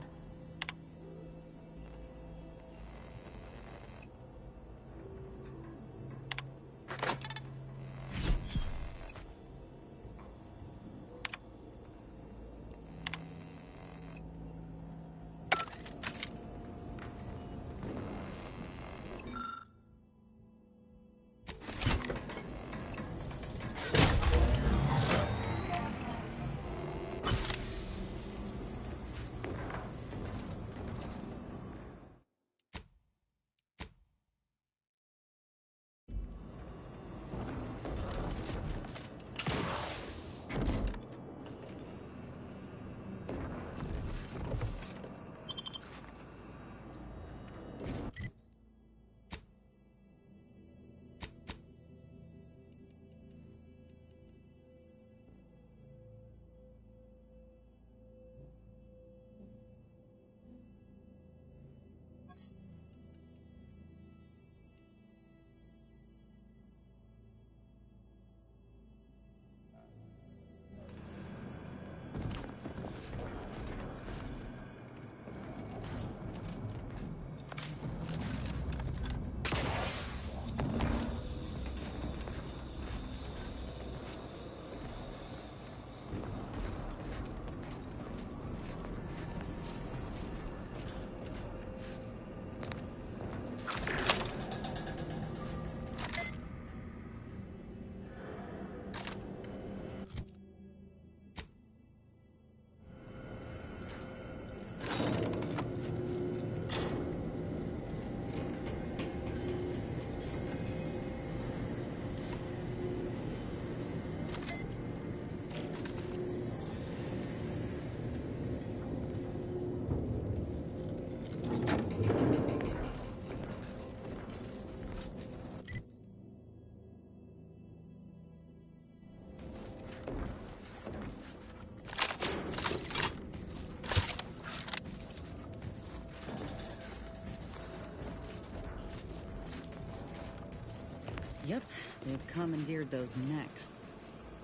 Yep, they've commandeered those mechs.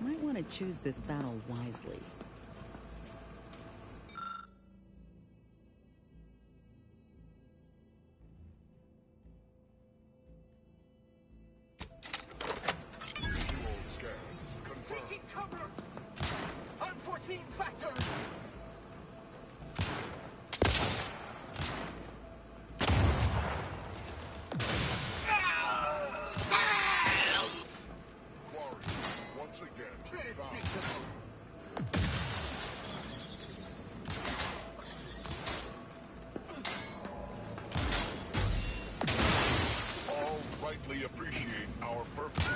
Might want to choose this battle wisely. Taking cover! Unforeseen factors! Once again, Predictable. all rightly appreciate our perfect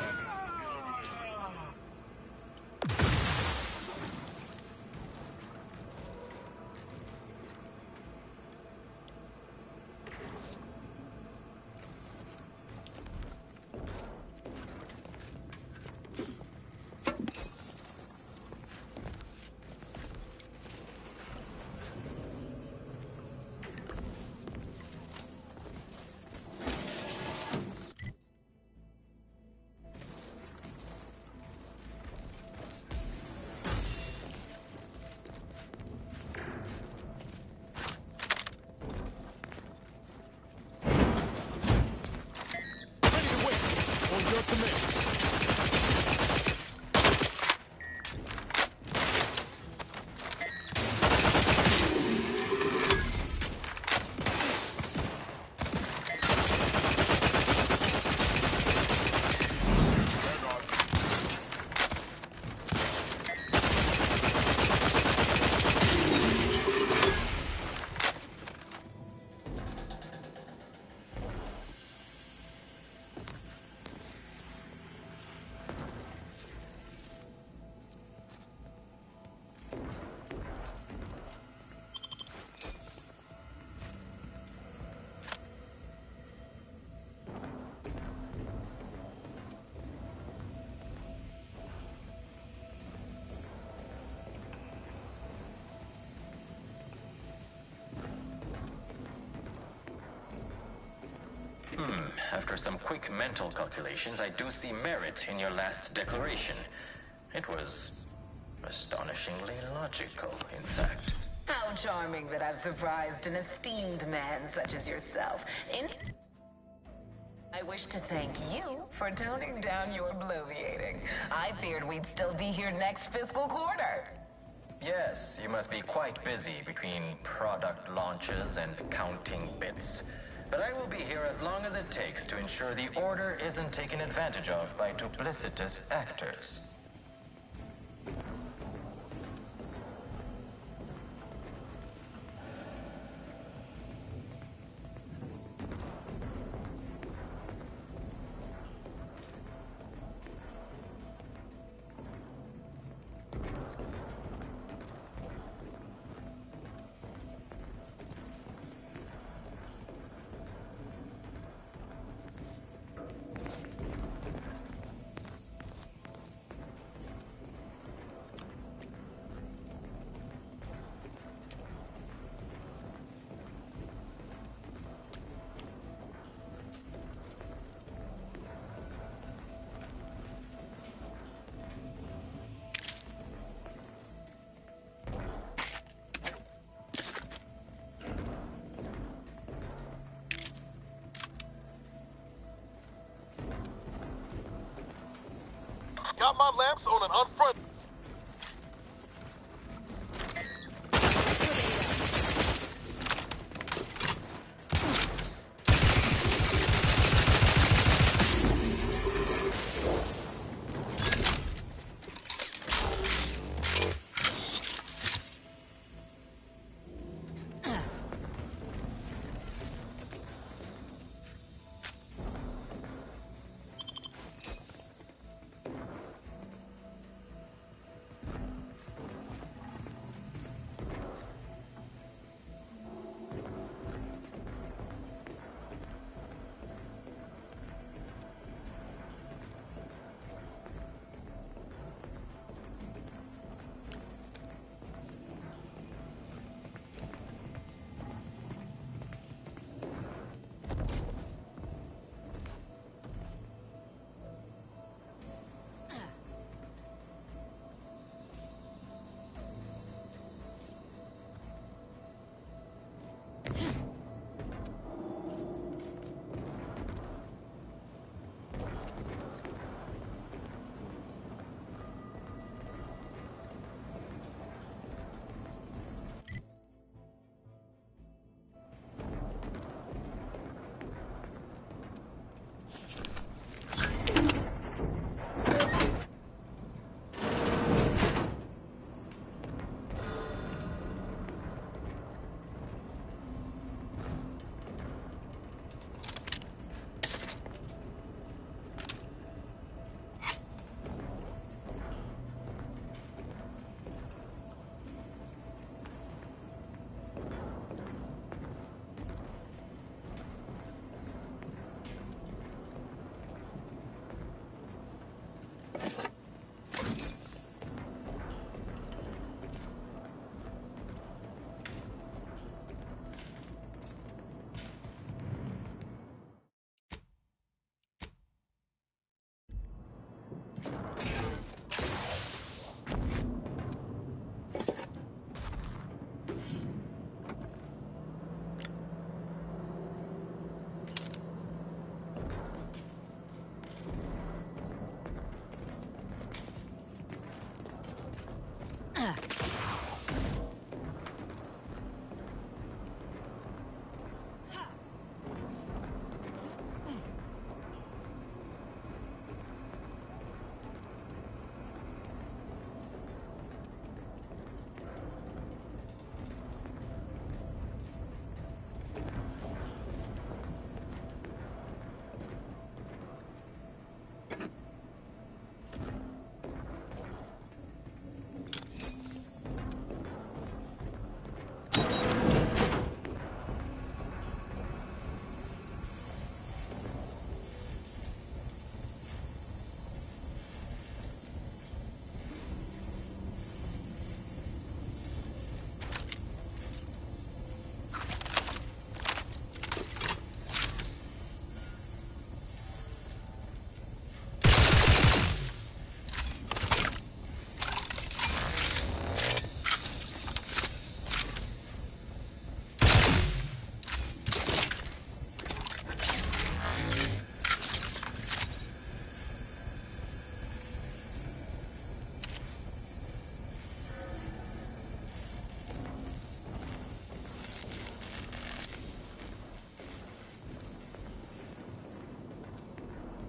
After some quick mental calculations, I do see merit in your last declaration. It was astonishingly logical, in fact. How charming that I've surprised an esteemed man such as yourself. I wish to thank you for toning down your bloviating. I feared we'd still be here next fiscal quarter. Yes, you must be quite busy between product launches and counting bits. But I will be here as long as it takes to ensure the order isn't taken advantage of by duplicitous actors. Got my lamps on an unfront.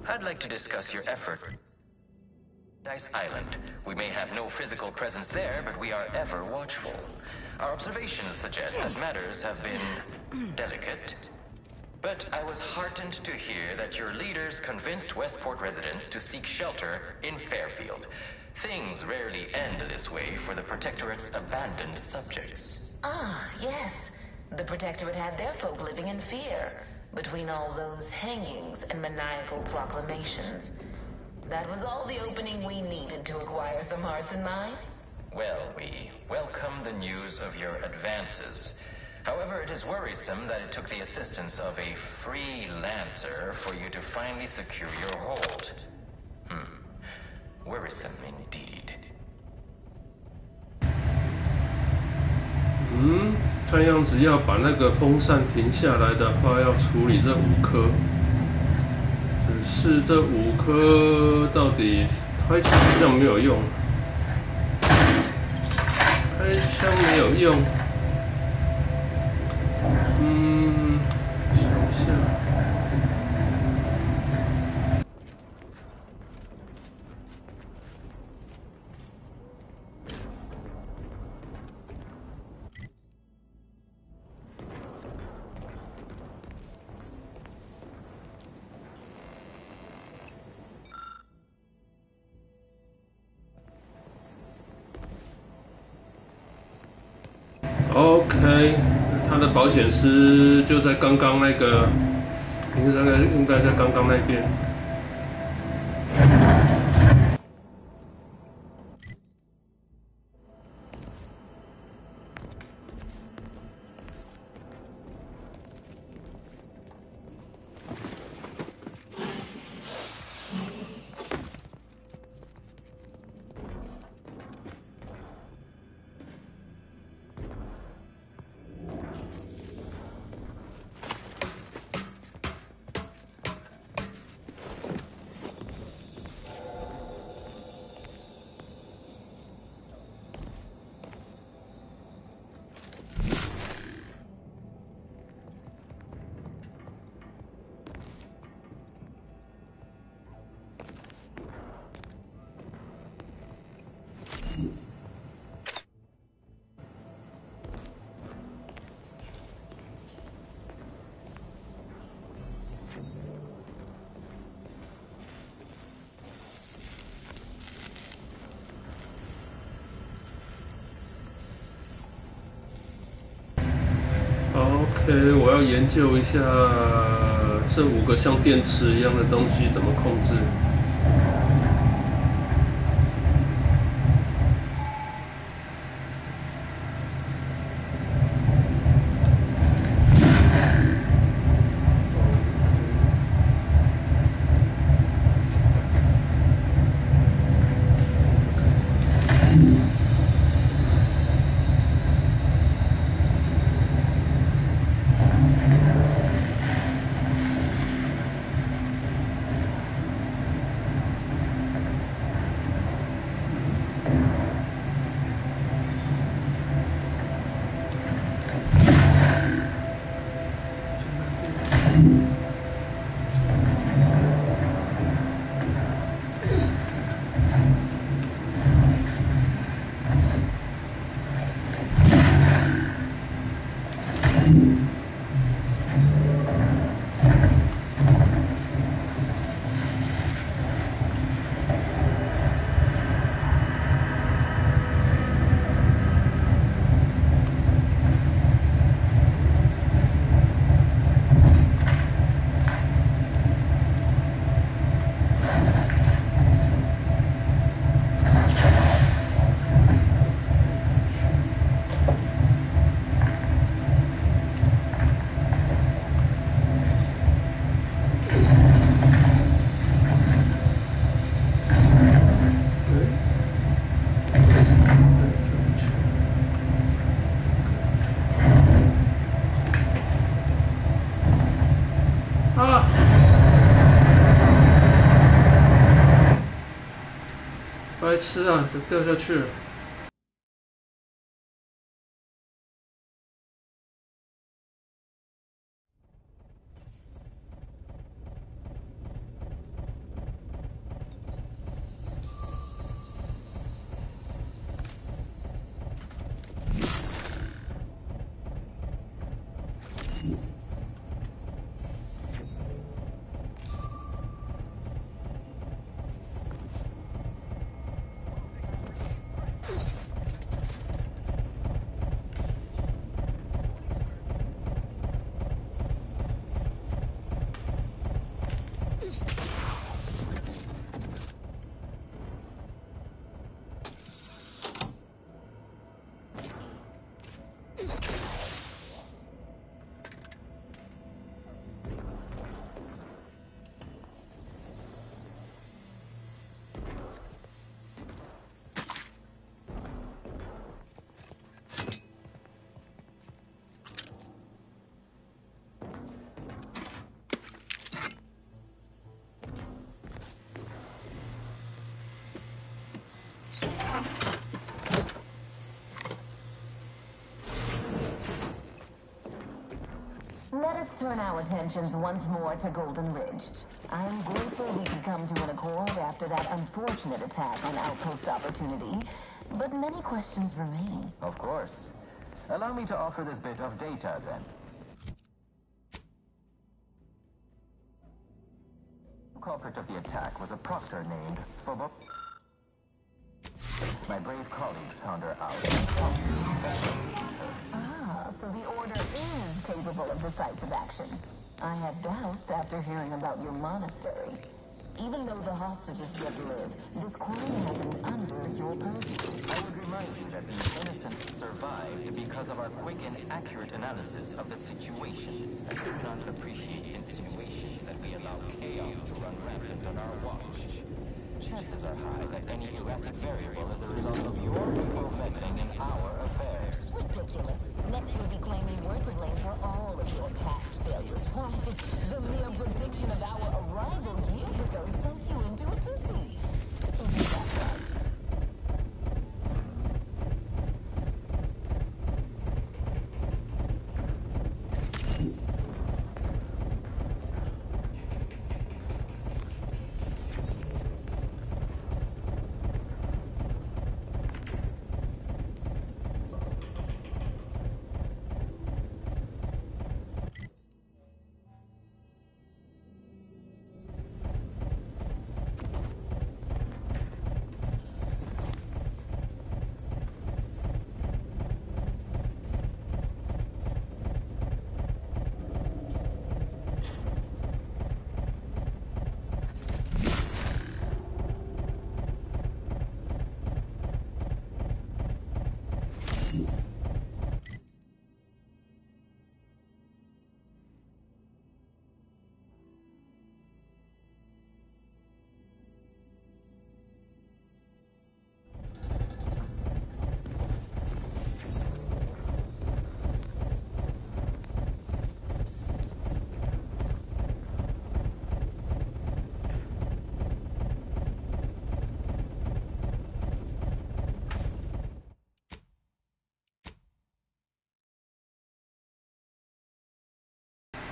I'd like to discuss your effort. Dice Island. We may have no physical presence there, but we are ever watchful. Our observations suggest that matters have been delicate. But I was heartened to hear that your leaders convinced Westport residents to seek shelter in Fairfield. Things rarely end this way for the Protectorate's abandoned subjects. Ah, yes. The Protectorate had their folk living in fear, between all those hangings and maniacal proclamations. That was all the opening we needed to acquire some hearts and minds. Well, we welcome the news of your advances. However, it is worrisome that it took the assistance of a freelancer for you to finally secure your hold. Worrisome indeed. 看样子要把那个风扇停下来的话，要处理这5颗。只是这5颗到底开枪好像没有用，开枪没有用。想一下。OK， 他的保险丝就在刚刚那个，应该在刚刚那边。OK， 我要研究一下这5个像电池一样的东西怎么控制。白痴啊，这掉下去了。turn our attentions once more to Golden Ridge. I am grateful we could come to an accord after that unfortunate attack on Outpost Opportunity, but many questions remain. Of course. Allow me to offer this bit of data, then. The culprit of the attack was a proctor named Svobo. My brave colleagues found her out. Ah, so the Order is capable of decisive action. I had doubts after hearing about your monastery. Even though the hostages yet live, this crime happened under your purview. I would remind you that the innocent survived because of our quick and accurate analysis of the situation. I do not appreciate insinuation that we allow chaos to run rampant on our watch. Chances are high that any erratic variable is a result of your people's meddling in our affairs. Ridiculous. Next you'll be claiming we're to blame for all of your past failures. Why, the mere prediction of our arrival years ago sent you into a tizzy. Isn't that right?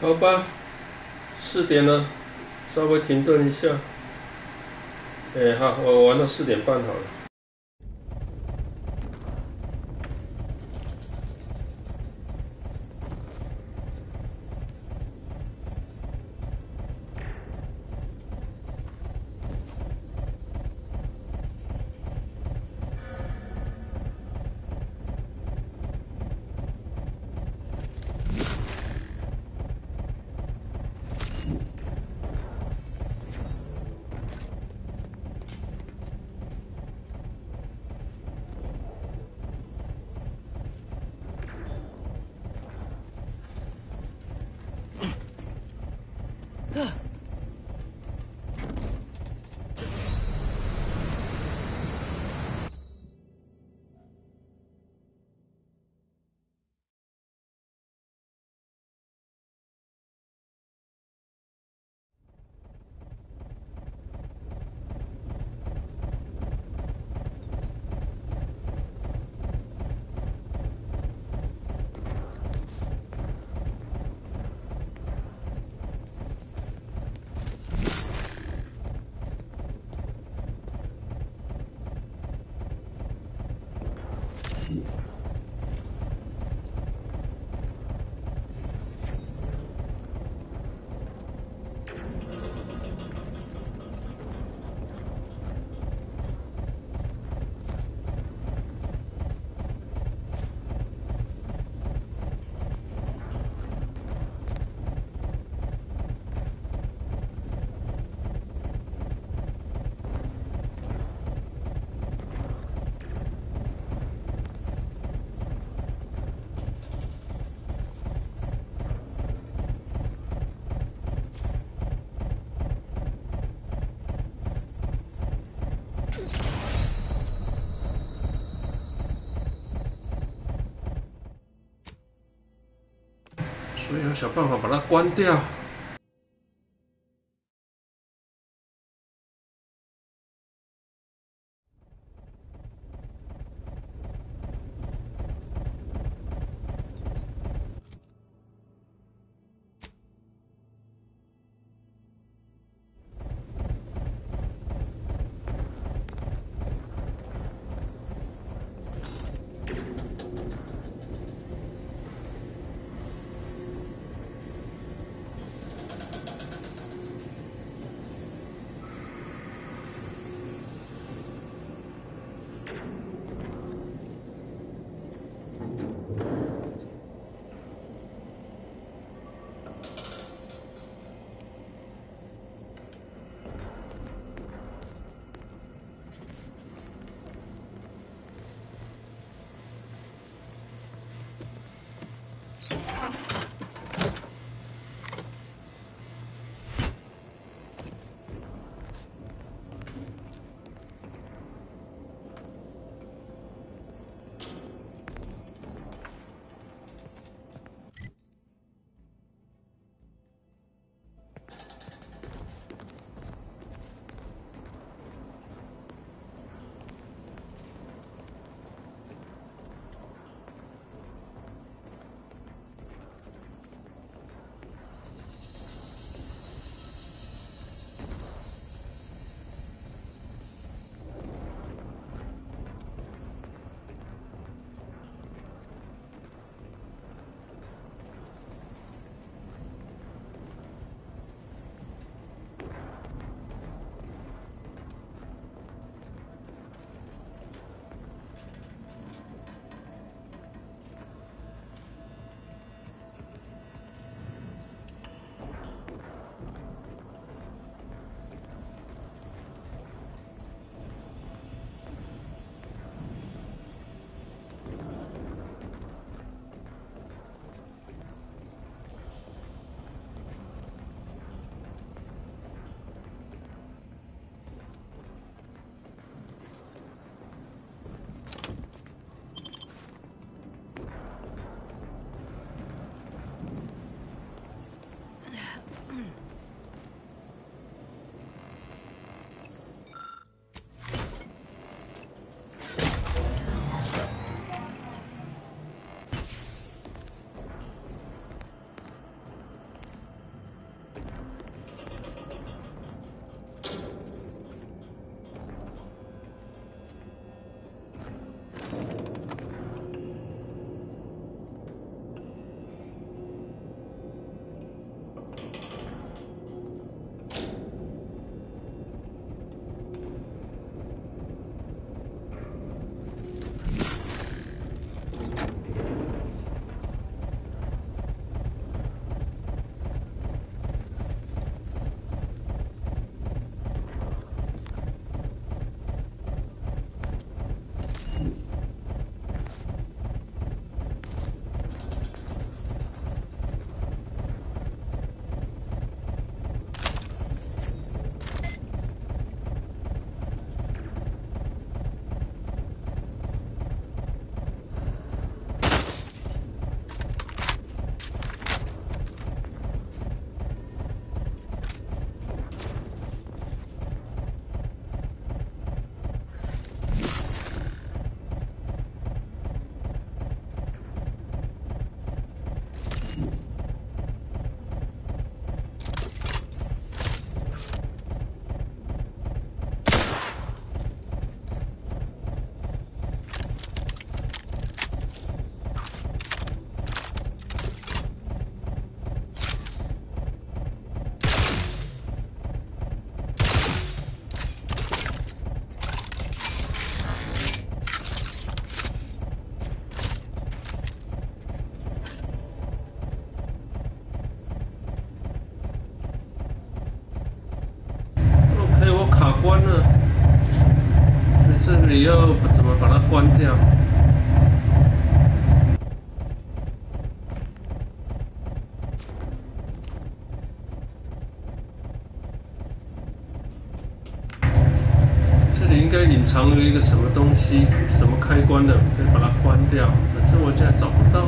好吧，4点了，稍微停顿一下。好，我玩到4点半好了。所以要想办法把它关掉。关了，你这里要怎么把它关掉？这里应该隐藏了一个什么东西，什么开关的，可以把它关掉，可是我现在找不到。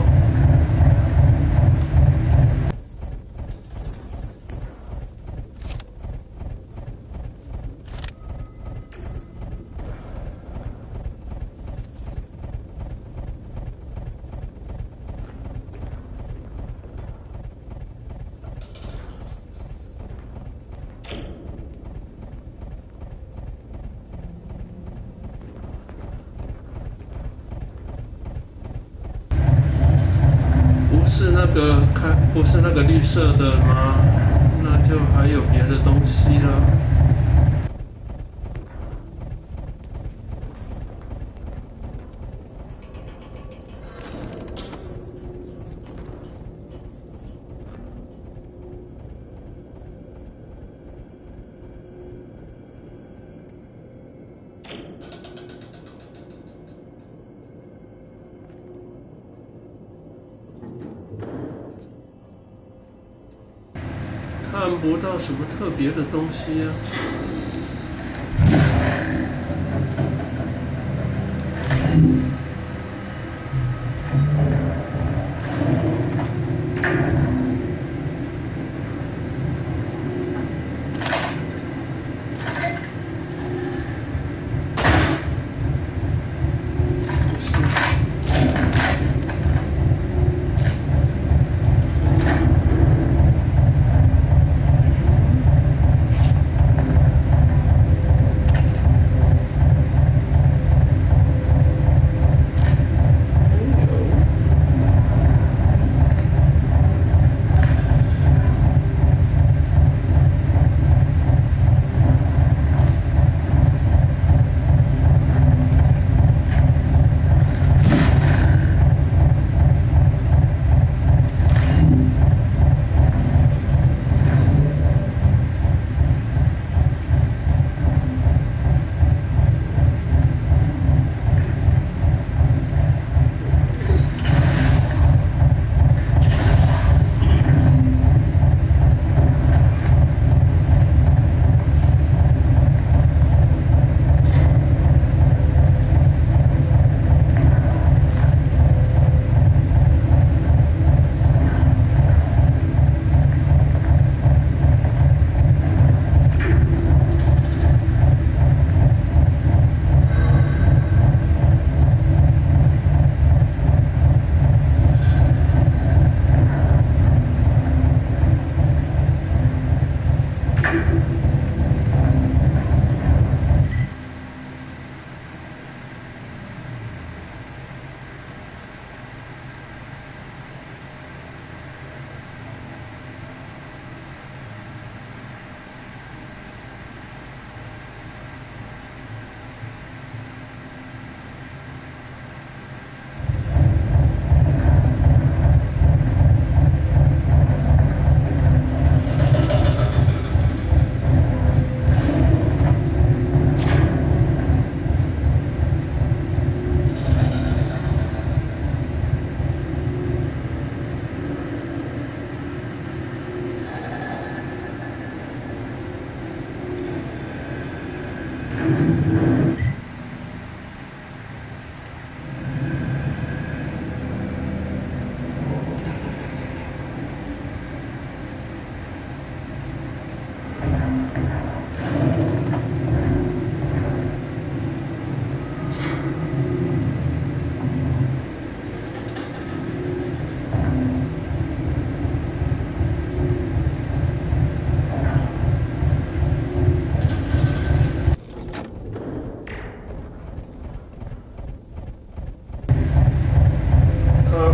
不是那个绿色的吗？那就还有别的东西了。看不到什么特别的东西啊。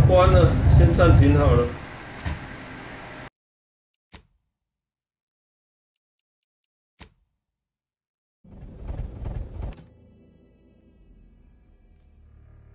关了，先暂停好了。